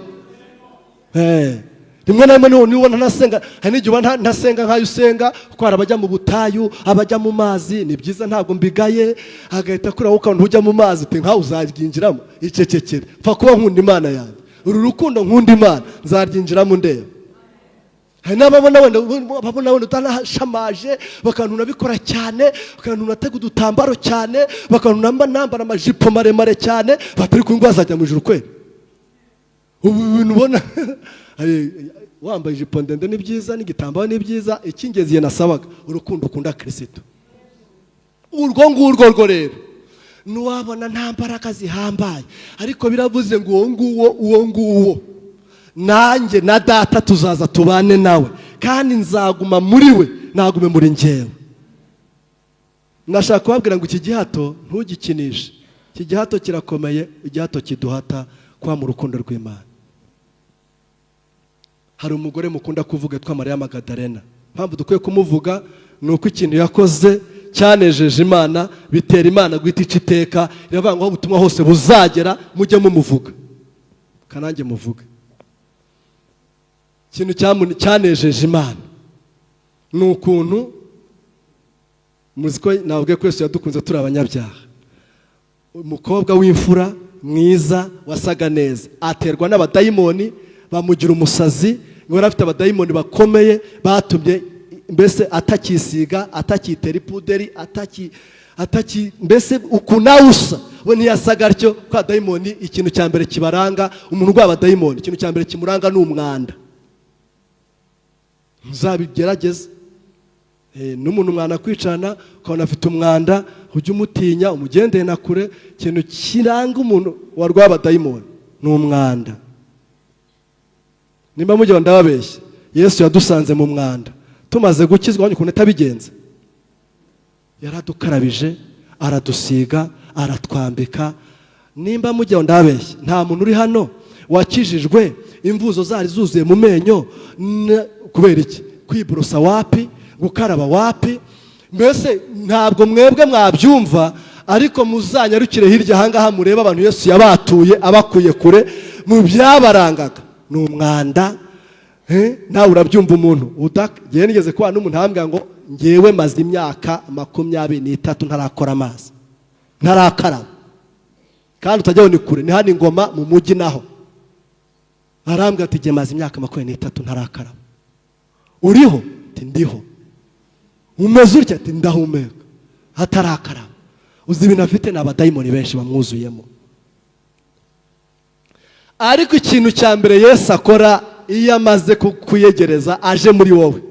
Rimwe na rimwe niwona ntasenga, hari n'igihe ubona ntasenga nk'ayo usenga, kuko hari abajya mu butayu, abajya mu mazi. Ni byiza, ntabwo mbigaye. Agahita kuri aho ukabona ujya mu mazi, uti nkaho uzaryinjiramo. Icecekere, pfa kuba nkunda Imana yanjye. Uru rukundo nkunda Imana nzaryinjiramo ndeba. Hari n'ababona wenda utanashamaje, bakanuna bikora cyane, bakanuna atega udutambaro cyane, bakanuna nambara amajipo maremare cyane, batari kumwe bazajya mu ijuru kweli. Ubu bintu ubona wambaye ijipo ndende ni byiza, n'igitambaro ni byiza, icy'ingenzi nasabaga urukundo ukunda Kristo. Urwo ngurwo rero nuwabona nta mbaraga zihambaye, ariko biravuze ngo uwo nguwo nanjye na Data tuzaza tubane nawe, kandi nzaguma muri we, nagume muri njyewe. Nashaka kubabwira ngo iki gihato ntugikinishe. Iki gihato kirakomeye, igihato kiduhata kwa mu rukundo rw'Imana. Hari umugore mukunda kuvuga yitwa Mariya Magadalena. Mpamvu dukwiye kumuvuga ni uko ikintu yakoze cyanejeje Imana, bitera Imana guhita ica iteka, iravuga ngo aho ubutumwa hose buzagera mujye mumuvuga. Kanange muvuge. Ikintu cyanejeje Imana ni ukuntu muziko nabwe kwese yadukunze turi abanyabyaha. Umukobwa w'imfura mwiza wasaga neza aterwa n'abadayimoni, bamugira umusazi, ngo afite abadayimoni bakomeye batumye mbese atakisiga, atakitera ipuderi, mbese ukunawusa we ntiyasaga atyo. Kwa dayimoni ikintu cya mbere kibaranga, umuntu w'abadayimoni ikintu cya mbere kimuranga ni umwanda. Muzabigerageze. N'umuntu mwana kwicana ukabona afite umwanda, ujye umutinya, umugendeye na kure. Ikintu kiranga umuntu warwaye abadayimoni ni umwanda. Nimba mujye ndababeshya, Yesu yadusanze mu mwanda, tumaze gukizwa ukuntu atabigenza. Yaradukarabije, aradusiga, aratwambika. Nimba mujye ndababeshya, nta muntu uri hano wakijijwe imvuzo zari zuzuye mu menyo. Kubera iki? Kwiborosa wapi, gukaraba wapi? Mbese ntabwo mwebwe mwabyumva, ariko muzanyarukire hirya ahangaha mureba abantu Yesu yabatuye abakuye kure mu byabarangaga ni umwanda. Nawe urabyumva umuntu ugiye nigeze kubana n'umuntu hambwa ngo ngewe maze imyaka 23 ntarakora amazi, ntarakaraba. Kandi utajyaho ni kure, ni hano Ingoma mu mujyi naho. Arambwa ati ngiye maze imyaka 23 ntarakaraba. Uriho? Ati ndiho. Umeze utya? Ati ndahumeka. Hatarakaraba. Uzi ibintu afite n'abadayimoni benshi bamwuzuyemo. Ariko ikintu cya mbere Yesu akora iyo amaze kuyegereza aje muri wowe,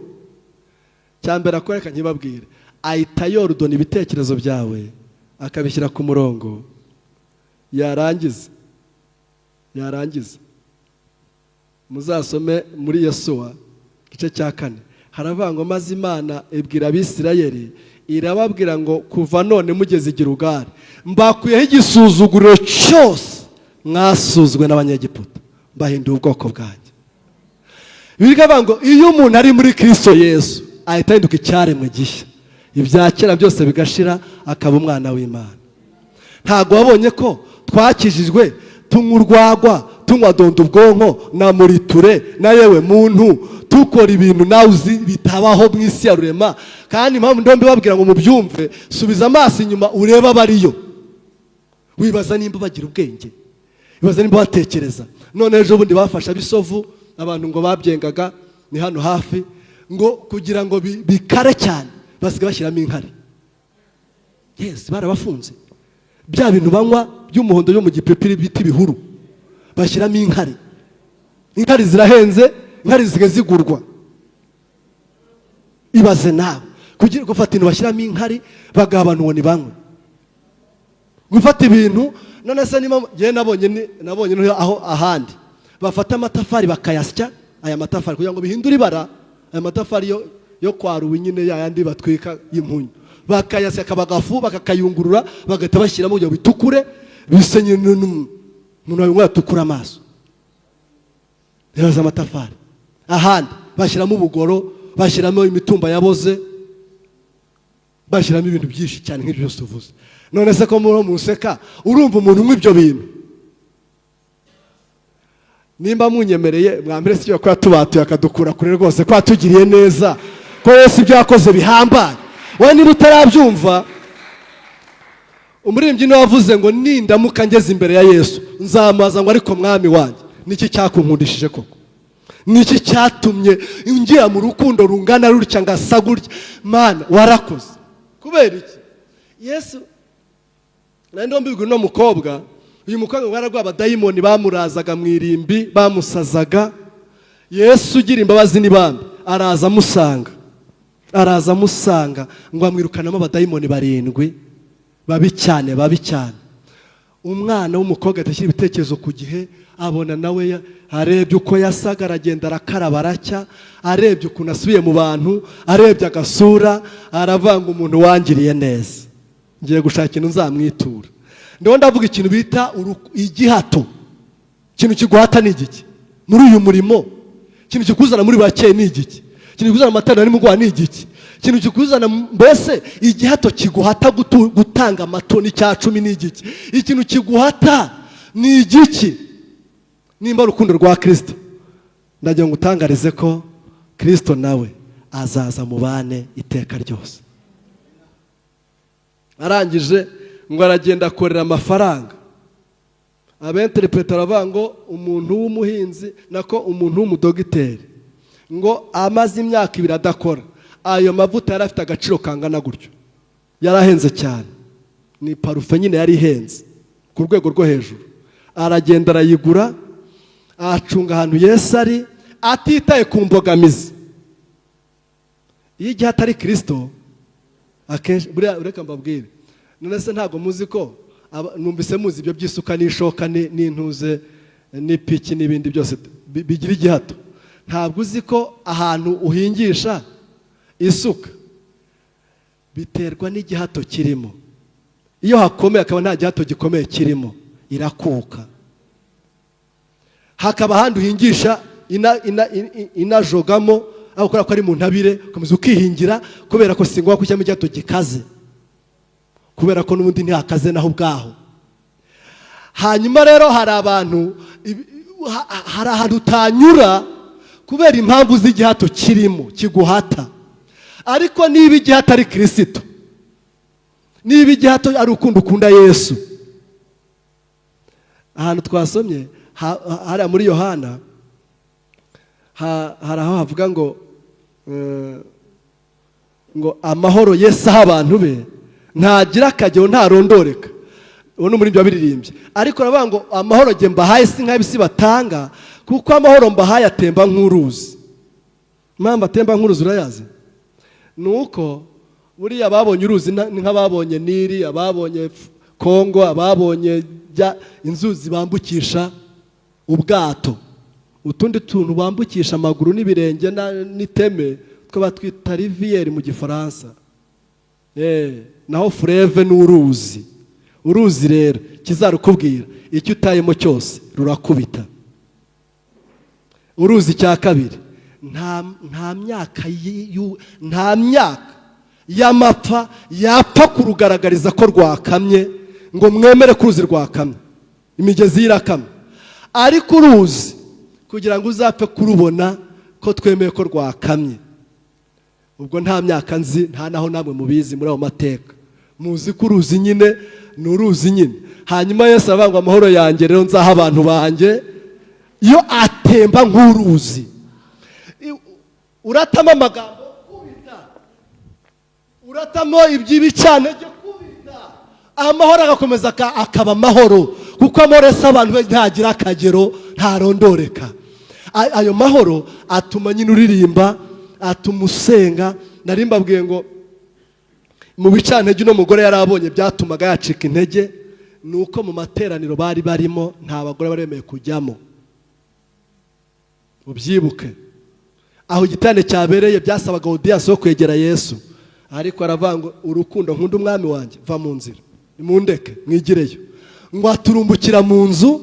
cya mbere akora nkibabwire, ahita yorodona ibitekerezo byawe akabishyira ku murongo. Yarangiza muzasome muri Yesuwa igice cya 4, haravuga ngo maze Imana ibwira Abisirayeli, irababwira ngo kuva none mugeze Gilugari mbakuyeho igisuzuguriro cyose mwasuzwe n'abanyegiputa, mbahinduye ubwoko bwanjye. Bivuga ngo iyo umuntu ari muri Kristo Yesu ahita ahinduka icyaremwe gishya, ibya kera byose bigashira, akaba umwana w'Imana. Ntabwo wabonye ko twakijijwe tunywa urwagwa, tunywa donda ubwonko na muriture na yewe muntu, tukora ibintu nawe uzi bitabaho mu isi ya rurema? Kandi impamvu ndombi babwira ngo mubyumve, subiza amaso inyuma urebe abariyo, wibaza nimba bagira ubwenge, wibaza nimba batekereza. None ejo bundi bafasha bisovu abantu ngo babyengaga, ni hano hafi, ngo kugira ngo bikare cyane basiga bashyiramo inkari. Yes, barabafunze. Bya bintu banywa by'umuhondo byo mu gipepiri bita ibihuru bashyiramo inkari. Inkari zirahenze, inkari zigurwa. Ibaze nawe kugira gufata ibintu bashyiramo inkari bagaha abantu ngo ni banywe. Gufata ibintu none se niba je nabonye aho ahandi bafata amatafari bakayasya, aya matafari kugira ngo bihindure ibara, aya matafari yo kwaruwe nyine yayandi batwika y'impunyu, bakayasya kabagafu bakakayungurura bagahita bashyiramo kugira bitukure bisenye umuntu watukura amaso. Yaza amatafari ahandi bashyiramo ubugoro, bashyiramo imitumba yaboze, bashyiramo ibintu byinshi cyane nk'ibyo byose tuvuze. None se ko muri museka urumva umuntu nk'ibyo bintu? Nimba munyemereye mwambere sicyo ko yatubatuye akadukura kure rwose, ko atugiriye neza, ko Yesu ibyo yakoze bihambaye. Wowe niba utarabyumva, umuririmbyi niwe wavuze ngo nindamuka ngeze imbere ya Yesu nzamaza ngo ariko mwami wanjye niki cyakunkundishije koko? Niki cyatumye ngira mu rukundo rungana rutya ngasa gutya? Mana warakoze. Kubera iki? Yesu nando mbigwe no mukobwa, uyu mukobwa waragwa abadayimoni bamurazaga mu irimbi bamusazaga. Yesu ugira imbabazi n'ibambe araza amusanga ngo amwirukanamo abadayimoni 7 babi cyane. Umwana w'umukobwa atashyira ibitekerezo ku gihe, abona nawe arebye uko yasaga, aragenda arakaraba aracya, arebye ukuntu asubiye mu bantu, arebye agasura, aravanga umuntu wangiriye neza, ngiye gushaka ikintu nzamwitura. Ndiho ndavuga ikintu bita igihato. Ikintu kiguhata ni igiki muri uyu murimo? Ikintu kikuzana muri bake ni igiki? Ikintu kikuzana amatara ari mugwa ni igiki? Ikintu kikuzana mbese igihato kiguhata gutanga amatoni cya 10 ni igiki? Ikintu kiguhata ni igiki? Nimba urukundo rwa Kristo, ndagira ngo utangarize ko Kristo nawe azaza mubane iteka ryose. Arangije ngo aragenda akorera amafaranga. Abenterpreta aravuga ngo umuntu w'umuhinzi nako umuntu w'umudogiteri ngo amaze imyaka 2 adakora, ayo mavuta yari afite agaciro kangana gutyo, yarahenze cyane. Ni parufe nyine yari ihenze ku rwego rwo hejuru. Aragenda arayigura, acunga ahantu Yesu ari, atitaye ku mbogamizi. Iyo igihe atari Kristo akenshi buriya ureka mbabwire, none se ntago muzi ko numvise muzi ibyo by'isuka n'ishoka n'intuze n'ipiki n'ibindi byose bigira igihato? Ntabwo uzi ko ahantu uhingisha isuka biterwa n'igihato kirimo. Iyo hakomeye akaba nta gihato gikomeye kirimo, irakuka. Hakaba ahandi uhingisha inajogamo, aho ukora ko ari mu ntabire ukomeza ukihingira, kubera ko singwa kushyamo igihato gikaze, kubera ko n'ubundi ntihakaze naho ubwaho. Hanyuma rero hari abantu, hari ahantu utanyura kubera impamvu z'igihato kirimo kiguhata. Ariko niba igihato ari Kristo, niba igihato ari urukundo ukunda Yesu, ahantu twasomye hari muri Yohana, hari aho havuga ngo amahoro Yesu aha abantu be ntagira akagero ntarondoreka. Uwo ni muri byo biririmbye. Ariko aravuga ngo amahoro ge mbahaye si nk'abisi batanga, kuko amahoro mbahaye atemba nk'uruzi. Mama atemba nk'uruzi urayazi? Nuko buriya babonye uruzi nk'ababonye Nili, ababonye Kongo, ababonye inzuzi bambukisha ubwato, utundi tuntu bambukisha amaguru n'ibirenge n'iteme twaba twita rivière mu Gifaransa. Naho fleuve n'uruzi. Uruzi rero kizarukubwira icyo utayemo cyose rurakubita. Uruzi cya kabiri, nta myaka y'amapfa yapfa kurugaragariza ko rwakamye ngo mwemere kuruzi rwakamye, imigezi irakamye. Ariko uruzi kugira ngo uzapfe kurubona ko twemeye ko rwakamye, ubwo nta myaka nzi, nta naho namwe mubizi muri ayo mateka. Muzi ko uruzi nyine ni uruzi nyine. Hanyuma Yesu aravuga ngo amahoro yanjye rero nzaha abantu banjye, iyo atemba nk'uruzi. uratamo amagambo kubita, uratamo iby'ibicantege kubita, amahoro agakomeza akaba amahoro, kuko amahoro ese abantu ntagira akagero ntarondoreka. Ayo mahoro atuma nyine uririmba, atuma usenga. Nari mbabwiye ngo mu bicantege uno mugore yari abonye byatumaga yacika intege, nuko mu materaniro bari barimo nta bagore baremeye kujyamo. Ubyibuke aho igitane cyabereye byasabaga audience yo kwegera Yesu, ariko aravuga ngo urukundo nkunda umwami wanjye, va mu nzira imundeke mwigireyo. Ngo aturumbukira mu nzu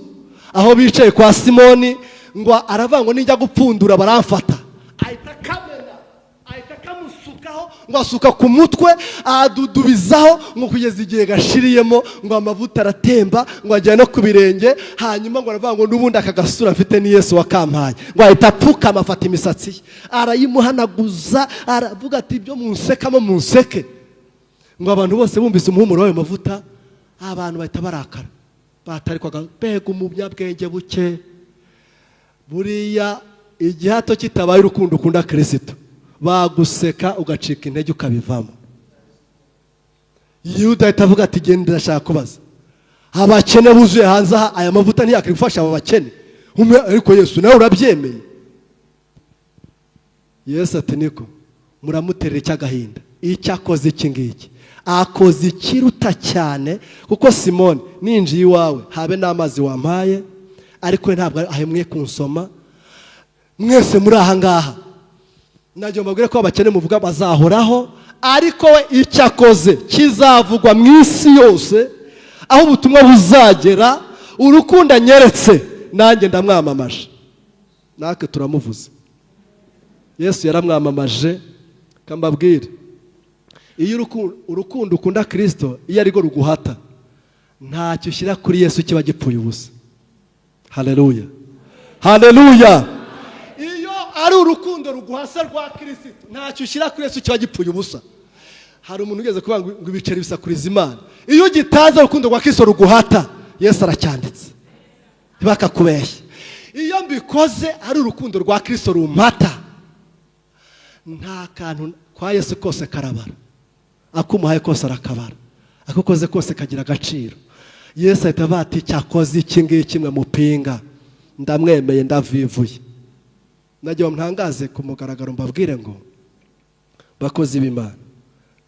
aho bicaye kwa Simoni, ngo aravuga ngo nijya gupfundura baramfata, ahita kamena, ahita kamusukaho, ngo asuka ku mutwe adudubizaho, ngo kugeza igihe gashiriyemo, ngo amavuta aratemba, ngo ajyana no ku birenge. Hanyuma ngo aravuga ngo n'ubundi akagasura mfite ni Yesu wakampaye, ngo ahita apfukama afata imisatsi ye arayimuhanaguza, aravuga ati ibyo munsekamo munseke. Ngo abantu bose bumvise umuhumuro w'ayo mavuta, abantu bahita barakara, batarikwaga mbega umunyabwenge buke. Buriya igihato kitabaye urukundo ukunda Kristo, baguseka ugacika intege ukabivamo. Yuda ahita avuga ati genda ndashaka kubaza, abakene buzuye hanze aha, aya mavuta ntiyakiri gufasha aba bakene, ariko Yesu nawe urabyemeye? Yesu ati niko, muramuterera icy'agahinda, icyo akoze iki ngiki, akoze ikiruta cyane, kuko Simoni ninjiye iwawe habe n'amazi wampaye, ariko ntabwo ahemwe kunsoma. Mwese muri aha ngaha najya mbabwire ko abakene muvuga bazahoraho, ariko we icyo akoze kizavugwa mu isi yose, aho ubutumwa buzagera. Urukundo anyeretse nanjye ndamwamamaje, natwe turamuvuze. Yesu yaramwamamaje. Kambabwire, iyo urukundo ukunda Kristo iyo ari rwo ruguhata, ntacyo ushyira kuri Yesu kiba gipfuye ubusa. Haleluya, haleluya. Iyo ari urukundo ruguhasa rwa Kristo, ntacyo ushyira kuri Yesu kiba gipfuye ubusa. Hari umuntu ugeze kuvuga ngo ibiceri bisakuriza Imana. Iyo ugitaza urukundo rwa Kristo ruguhata, Yesu aracyanditse, ntibakakubeshye. Iyo mbikoze ari urukundo rwa Kristo rumpata, nta kantu kwa Yesu kose karabara, akumuhaye kose arakabara, akokoze kose kagira agaciro. Yesu ahita avuga ati cyakoze iki ngiki mwe mupinga, ndamwemeye ndavivuye. Najya mtangaze ku mugaragaro mbabwire ngo bakozi b'Imana,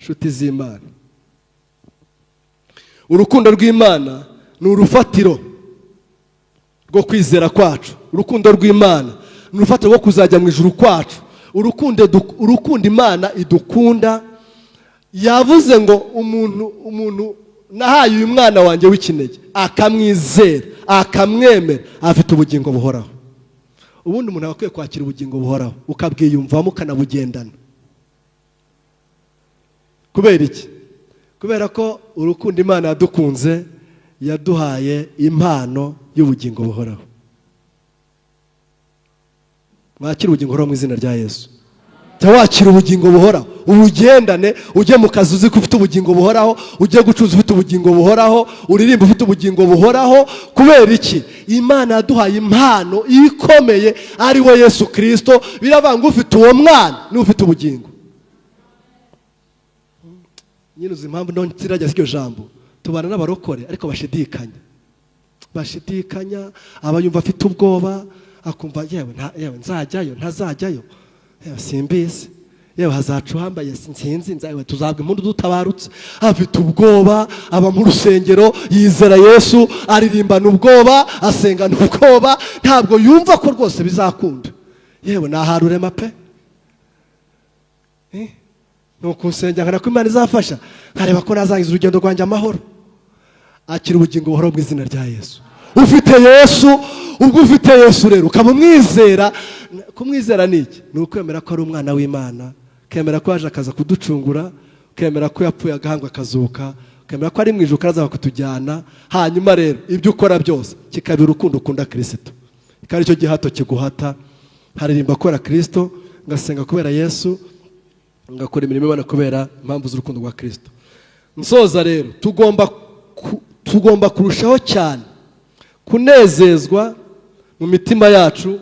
nshuti z'Imana, urukundo rw'Imana ni urufatiro rwo kwizera kwacu. Urukundo rw'Imana ni urufatiro rwo kuzajya mu ijuru kwacu. Urukundo Imana idukunda, yavuze ngo umuntu nahaye uyu mwana wanjye w'ikinege, akamwizera akamwemera, afite ubugingo buhoraho. Ubundi umuntu akwiye kwakira ubugingo buhoraho, ukabwiyumvamo ukanabugendana. Kubera iki? Kubera ko urukundo Imana yadukunze, yaduhaye impano y'ubugingo buhoraho. Wakira ubugingo buhoraho mu izina rya Yesu. Wakira ubugingo buhoraho, ubugendane, ujye mu kazi uzi ko ufite ubugingo buhoraho, ujye gucuza ufite ubugingo buhoraho, uririmba ufite ubugingo buhoraho. Kubera iki? Imana yaduhaye impano ikomeye, ari we Yesu Kristo. Biravanga ufite uwo mwana ni ufite ubugingo. Nyine uzi impamvu no ntsirajya iryo jambo, tubana n'abarokore ariko bashidikanya, abayumva afite ubwoba, akumva yewe nzajyayo ntazajyayo, simbizi, yewe hazacu hambaye sinzi, nzawe tuzabwa impundu dutabarutse. Afite ubwoba, aba mu rusengero, yizera Yesu, aririmbana ubwoba, asengana ubwoba, ntabwo yumva ko rwose bizakunda. Yewe naharurema pe, nuko usengera nkana ko Imana izafasha, nkareba ko nazangiza urugendo rwanjye amahoro. Akira ubugingo buhoraho mu izina rya Yesu. Ufite Yesu, ubwo ufite Yesu rero ukaba umwizera. Kumwizera ni iki? Ni ukwemera ko ari umwana w'Imana, ukemera ko yaje akaza kuducungura, ukemera ko yapfuye agahambwa akazuka, ukemera ko ari mu ijuru kaza kutujyana. Hanyuma rero ibyo ukora byose kikabira urukundo ukunda Kristo, kandi icyo gihato kiguhata. Haririmba kubera Kristo, ngasenga kubera Yesu, ngakora imirimo y'Imana kubera impamvu z'urukundo rwa Kristo. Nsoza rero, tugomba kurushaho cyane kunezezwa mu mitima yacu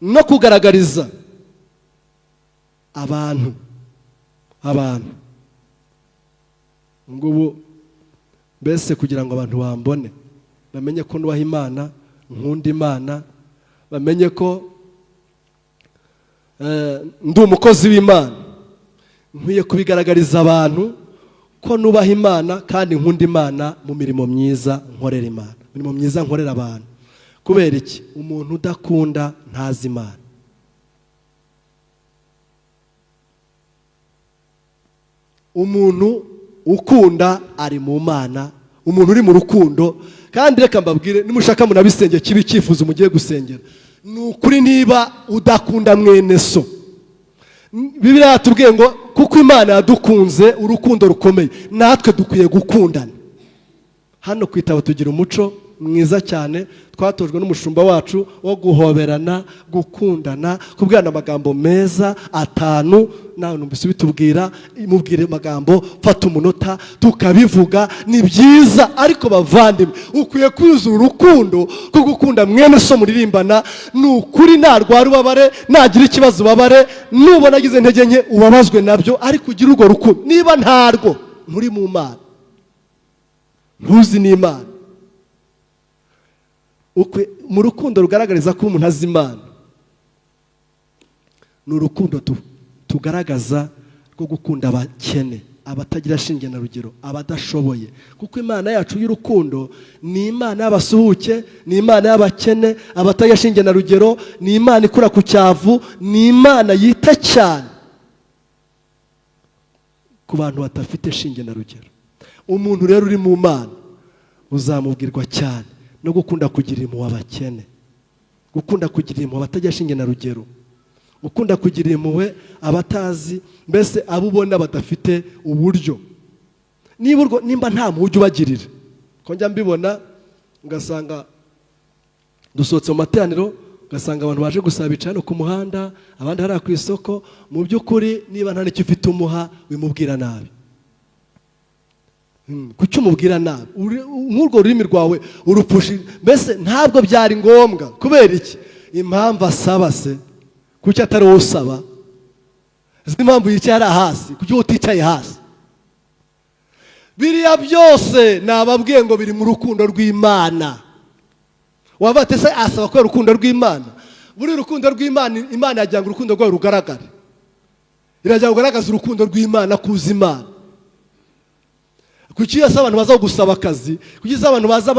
no kugaragariza abantu ngubu mbese kugira ngo abantu bambone bamenye ko nubaha Imana, nkunda Imana, bamenye ko ndi umukozi w'Imana, nkwiye kubigaragariza abantu ko nubaha Imana kandi nkunda Imana mu mirimo myiza nkorera Imana, mirimo myiza nkorera abantu. Kubera iki? Umuntu udakunda ntazi Imana. Umuntu ukunda ari mu Mana, umuntu uri mu rukundo. Kandi reka mbabwire, nimushaka munabisenge kibi cyifuzo mugiye gusengera, ni ukuri niba udakunda mwene so. Bibiliya yatubwiye ngo kuko Imana yadukunze urukundo rukomeye, natwe dukwiye gukundana. Hano kwitaba tugira umuco mwiza cyane twatojwe n'umushumba wacu wo guhoberana, gukundana, kubwirana amagambo meza 5. nawe numvise bitubwira, mubwire amagambo, fata umunota tukabivuga, ni byiza. Ariko bavandimwe, ukwiye kwuzura urukundo ko gukunda mwene so muririmbana. Ni ukuri narwara ubabare, nagira ikibazo ubabare, nubona agize intege nke ubabazwe nabyo, ariko ugira urwo rukundo. Niba ntarwo muri mu Mana, ntuzi n'Imana. Mu rukundo rugaragariza ko umuntu azi Imana, ni urukundo tugaragaza rwo gukunda abakene, abatagira shinge na rugero, abadashoboye. Kuko Imana yacu y'urukundo ni Imana y'abasuhuke, ni Imana y'abakene, abatagira shinge na rugero, ni Imana ikura ku cyavu, ni Imana yita cyane ku bantu batafite shinge na rugero. Umuntu rero uri mu Mana uzamubwirwa cyane no gukunda kugira impuhwe abakene, gukunda kugira impuhwe abatagira shinge na rugero, gukunda kugira impuhwe abatazi, mbese abo ubona badafite uburyo. Nimba nta mpuhwe ubagirira, ko njya mbibona ngasanga dusohotse mu materaniro, ugasanga abantu baje gusaba icano ku muhanda, abandi hariya ku isoko. Mu by'ukuri niba nta n'icyo ufite umuha, wimubwira nabi. Kuki umubwira nabi? Nk'urwo rurimi rwawe urupfushi. Mbese ntabwo byari ngombwa. Kubera iki? Impamvu asaba se, kuki atari wowe usaba? Izi mpamvu yicaye hasi, kuki uticaye hasi? Biriya byose nababwiye ngo biri mu rukundo rw'Imana. Wabate se asaba ko urukundo rw'Imana. Buri rukundo rw'Imana, Imana yagira ngo urukundo rwayo rugaragare. Iragira kugaragaza urukundo rw'Imana, kuza Imana. Kuki abantu baza gusaba akazi, kuki abantu baza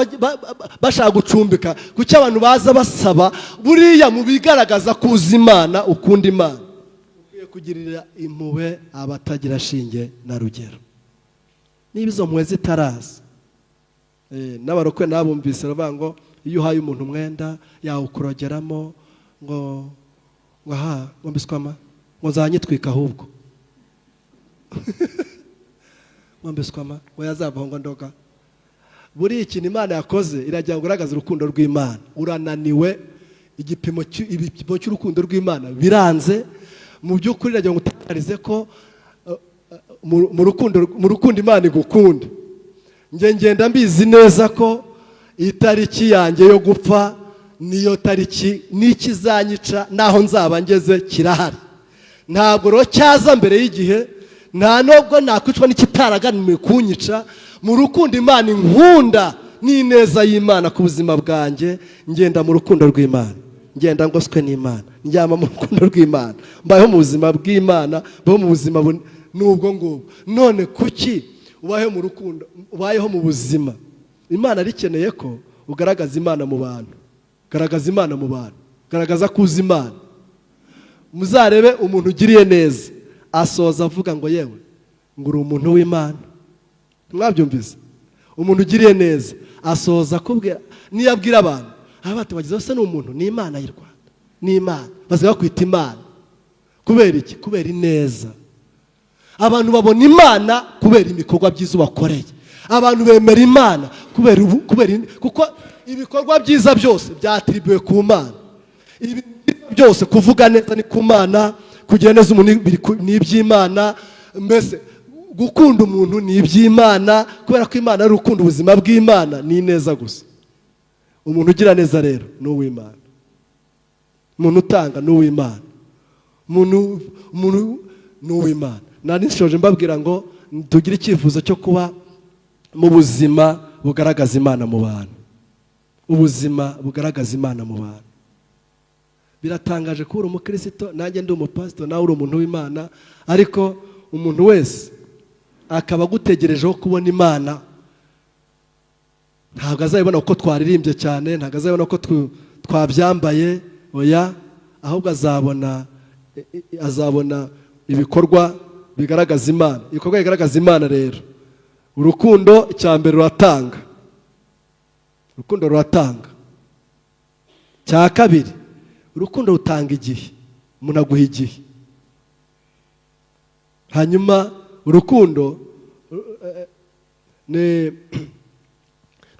bashaka gucumbika, kuki abantu baza basaba, buriya mu bigaragaza kuza Imana, ukunda Imana. Ukwiye kugirira impuhwe abatagira shinge na rugero. Niba izo mpuhwe zitaraza, n'abarokwe nabumvise bavuga ngo iyo uhaye umuntu umwenda yawukorogeramo ngo mbiswama ngo nzanyitwika ahubwo. Mbiswama ngo yazavaho ngo ndoga. Buri ikintu Imana yakoze iragira ngo igaragaze urukundo rw'Imana. Urananiwe, ibipimo cy'urukundo rw'Imana biranze. Mu by'ukuri iragira ngo utangarize ko mu rukundo Imana igukunda. Ngenda mbizi neza ko itariki yanjye yo gupfa niyo tariki n'ikizanyica naho nzaba ngeze kirahari. Ntabwo ro cyaza mbere y'igihe, nta nubwo nakwicwa n'ikitaraganiwe kunyica. Mu rukundo Imana inkunda n'ineza y'Imana ku buzima bwanjye, ngenda mu rukundo rw'Imana, ngenda ngoswe n'Imana, njyama mu rukundo rw'Imana, mbayeho mu buzima bw'Imana, mbayeho mu buzima n'ubwo ngubwo. None kuki ubayeho mu rukundo, ubayeho mu buzima Imana rikeneye ko ugaragaza Imana mu bantu? Garagaza Imana mu bantu, garagaza kuza Imana. Muzarebe umuntu ugiriye neza asoza avuga ngo yewe ngo uri umuntu w'Imana. Mwabyumvise? Umuntu ugiriye neza asoza akubwira, niyabwira abantu abati bagize se n'umuntu, ni Imana y'u Rwanda, ni Imana, bazaga kwita Imana. Kubera iki? Kubera ineza. Abantu babona Imana kubera ibikorwa byiza bakoreye. Abantu bemera Imana kuko ibikorwa byiza byose byatiribiwe ku Mana. Ibi byose kuvuga neza ni ku Mana, kugira neza umuntu ni iby'Imana, mbese gukunda umuntu ni iby'Imana, kubera ko Imana ari urukundo. Ubuzima bw'Imana ni neza gusa. Umuntu ugira neza rero ni uw'Imana. umuntu utanga ni uw'Imana, umuntu ni uw'Imana. Nari nshoje mbabwira ngo tugire icyifuzo cyo kuba mu buzima bugaragaza Imana mu bantu, ubuzima bugaragaza Imana mu bantu. Biratangaje ko uri umukristo, nanjye ndi umupastor, nawe uri umuntu w'Imana, ariko umuntu wese akaba agutegerejeho kubona Imana. Ntabwo azabibona uko twaririmbye cyane, ntabwo azabibona uko twabyambaye, oya, ahubwo azabona ibikorwa bigaragaza Imana. Ibikorwa bigaragaza Imana rero, urukundo icya mbere ruratanga, urukundo ruratanga. Cya kabiri, urukundo rutanga igihe, umuntu aguha igihe. Hanyuma urukundo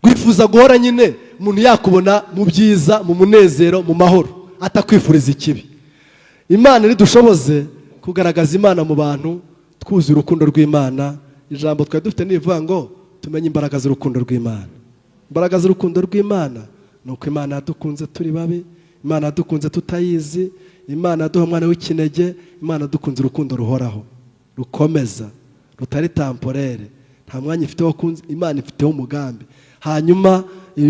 rwifuza guhora nyine umuntu yakubona mu byiza, mu munezero, mu mahoro, atakwifuriza ikibi. Imana nidushoboze kugaragaza Imana mu bantu, twuzuye urukundo rw'Imana. Ijambo twari dufite nivuga ngo tumenye imbaraga z'urukundo rw'Imana. Imbaraga z'urukundo rw'Imana ni uko Imana yadukunze turi babi, Imana yadukunze tutayizi, Imana yaduha umwana w'ikinege, Imana yadukunze urukundo ruhoraho, rukomeza, rutari temporere, nta mwanya ifite wo kunze, Imana ifiteho umugambi. Hanyuma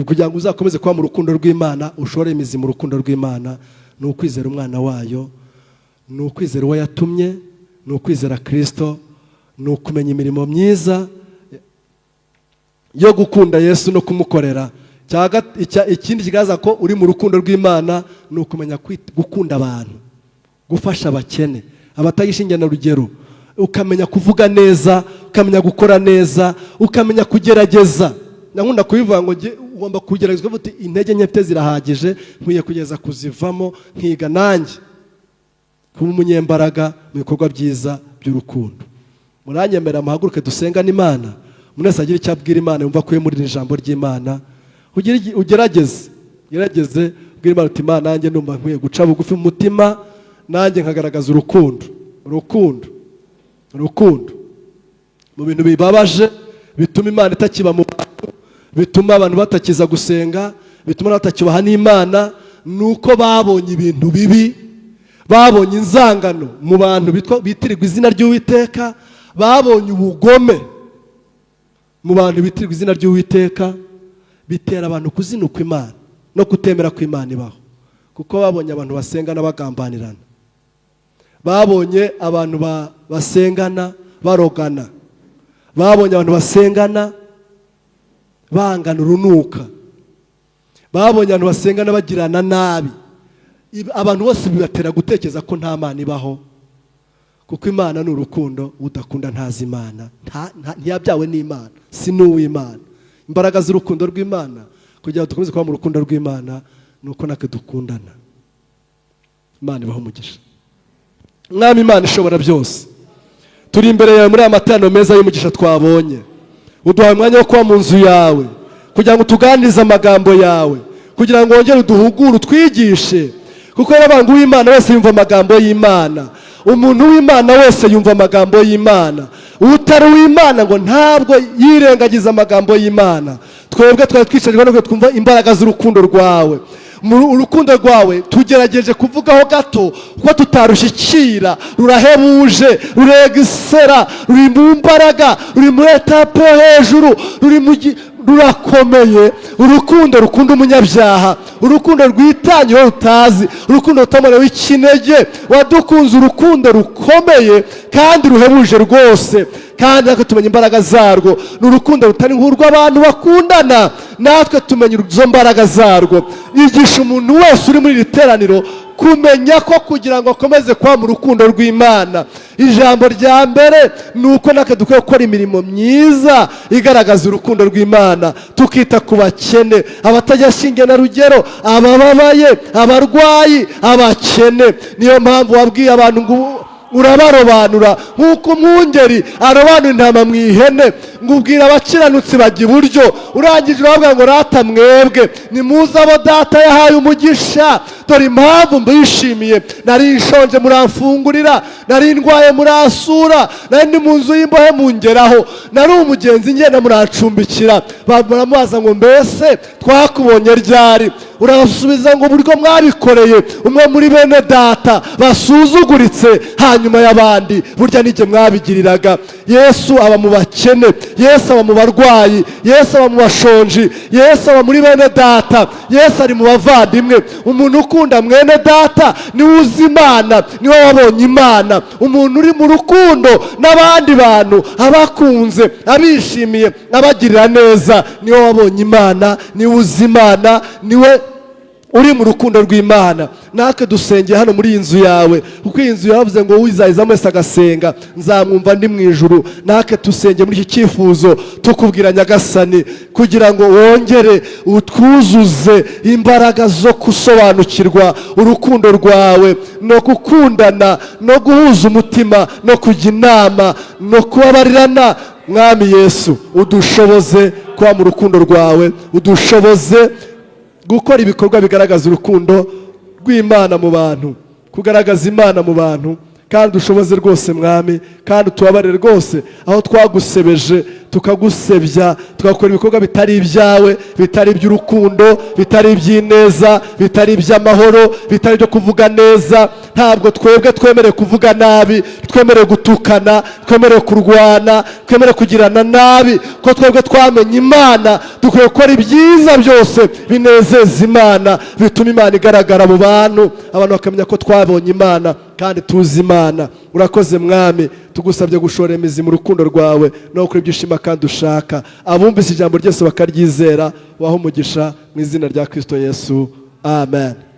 kugira ngo uzakomeze kuba mu rukundo rw'Imana, ushore imizi mu rukundo rw'Imana, ni ukwizera umwana wayo, ni ukwizera uwo yatumye, ni ukwizera Kristo, ni ukumenya imirimo myiza yo gukunda Yesu no kumukorera. Ikindi kigaragaza ko uri mu rukundo rw'Imana ni ukumenya gukunda abantu, gufasha abakene, abatayishingiye na rugero, ukamenya kuvuga neza, ukamenya gukora neza, ukamenya kugerageza. Nkunda kubivuga ngo ugomba kugerageza, uvuga uti intege nke mfite zirahagije, nkwiye kugeza kuzivamo, nkiga nanjye kuba umunyembaraga mu bikorwa byiza by'urukundo. Muranyemera muhaguruke dusenga n'Imana, umuntu wese agira icyo abwira Imana yumva akuye muri iri jambo ry'Imana. Ugerageze ubwira Imana uti Imana, nanjye numva nkwiye guca bugufi mu mutima, nanjye nkagaragaza urukundo mu bintu bibabaje bituma Imana itakiba mu bantu, bituma abantu batakiza gusenga, bituma batakibaha n'Imana. Nuko babonye ibintu bibi, babonye inzangano mu bantu bitirirwa izina ry'Uwiteka, babonye ubugome mu bantu bitirirwa izina ry'Uwiteka, bitera abantu kuzinuka Imana no kutemera ko Imana ibaho, kuko babonye abantu basengana bagambanirana, babonye abantu basengana barogana, babonye abantu basengana bangana urunuka, babonye abantu basengana bagirana nabi. Abantu bose bibatera gutekereza ko nta Mana ibaho, kuko Imana ni urukundo, udakunda ntazi Imana, ntiyabyawe n'Imana, si n'uw'Imana. Imbaraga z'urukundo rw'Imana kugira ngo dukomeze kuba mu rukundo rw'Imana ni uko natwe dukundana. Imana ibaho umugisha. Mwami Imana ishobora byose, turi imbere yawe muri aya materaniro meza y'umugisha twabonye. Uduhaye umwanya wo kuba mu nzu yawe kugira ngo tuganirize amagambo yawe, kugira ngo wongere uduhugure, utwigishe, kuko abantu w'Imana wese yumva amagambo y'Imana, umuntu w'Imana wese yumva amagambo y'Imana. Utari w'Imana ngo ntabwo yirengagiza amagambo y'Imana. Twebwe twari twicarijwe no twumva imbaraga z'urukundo rwawe. Urukundo rwawe tugerageje kuvugaho gato kuko tutarushyikira, rurahebuje, ruregisera, ruri mu mbaraga, ruri muri etape hejuru, rurakomeye. Urukundo rukunda umunyabyaha, urukundo rwitangira rutazi, urukundo rutamorewe ikinege. Wadukunze urukundo rukomeye kandi ruhebuje rwose, kandi natwe tumenya imbaraga zarwo. Ni urukundo rutari nk'urw'abantu bakundana, natwe tumenya izo mbaraga zarwo. Yigisha umuntu wese uri muri iri teraniro kumenya ko kugira ngo akomeze kuba mu rukundo rw'Imana, ijambo rya mbere ni uko natwe dukwiye gukora imirimo myiza igaragaza urukundo rw'Imana, tukita ku bakene, abatajya ashingiye na rugero, abababaye, abarwayi, abakene. Niyo mpamvu wabwiye abantu ngo urabarobanura nk'uko umwungeri arobanura intama mu ihene, ngo ubwira abakiranutsi bajya iburyo, urangije uravuga ngo rata mwebwe nimuze abo data yahaye umugisha, dore impamvu mbishimiye, nari nshonje muramfungurira, nari ndwaye murasura, nari ndi mu nzu y'imbohe mungeraho, nari umugenzi ngenda murancumbikira. Baramubaza ngo mbese twakubonye ryari? Urasubiza ngo buryo mwabikoreye umwe muri bene data basuzuguritse hanyuma y'abandi, burya nijye mwabigiriraga. Yesu aba mu bakene, Yesu aba mu barwayi, Yesu aba mu bashonji, Yesu aba muri bene data, Yesu ari mu bavandimwe. Umuntu ukunda mwene data niwe uzi Imana, niwe wabonye Imana. Umuntu uri mu rukundo n'abandi bantu, abakunze, abishimiye, abagirira neza, niwe wabonye Imana, niwe uzi Imana, niwe uri mu rukundo rw'Imana. Natwe dusengeye hano muri iyi nzu yawe, kuko iyi nzu yavuze ngo uzayizamo wese agasenga nzamwumva ndi mu ijuru. Natwe dusengeye muri iki cyifuzo tukubwira Nyagasani, kugira ngo wongere utwuzuze imbaraga zo gusobanukirwa urukundo rwawe, no gukundana, no guhuza umutima, no kujya inama, no kubabarirana. Mwami Yesu, udushoboze kuba mu rukundo rwawe, udushoboze gukora ibikorwa bigaragaza urukundo rw'Imana mu bantu, kugaragaza Imana mu bantu. Kandi ushoboze rwose Mwami, kandi utubabarire rwose aho twagusebeje, tukagusebya, tugakora ibikorwa bitari ibyawe, bitari iby'urukundo, bitari iby'ineza, bitari iby'amahoro, bitari ibyo kuvuga neza. Ntabwo twebwe twemerewe kuvuga nabi, twemerewe gutukana, twemerewe kurwana, twemerewe kugirana nabi, ko twebwe twamenye Imana. Dukwiye gukora ibyiza byose binezeza Imana, bituma Imana igaragara mu bantu, abantu bakamenya ko twabonye Imana kandi tuzi Imana. Urakoze Mwami, tugusabye gushora imizi mu rukundo rwawe no gukora ibyo ushima kandi ushaka. Abumvise ijambo ryose bakaryizera, waho umugisha mu izina rya Kristo Yesu. Amen.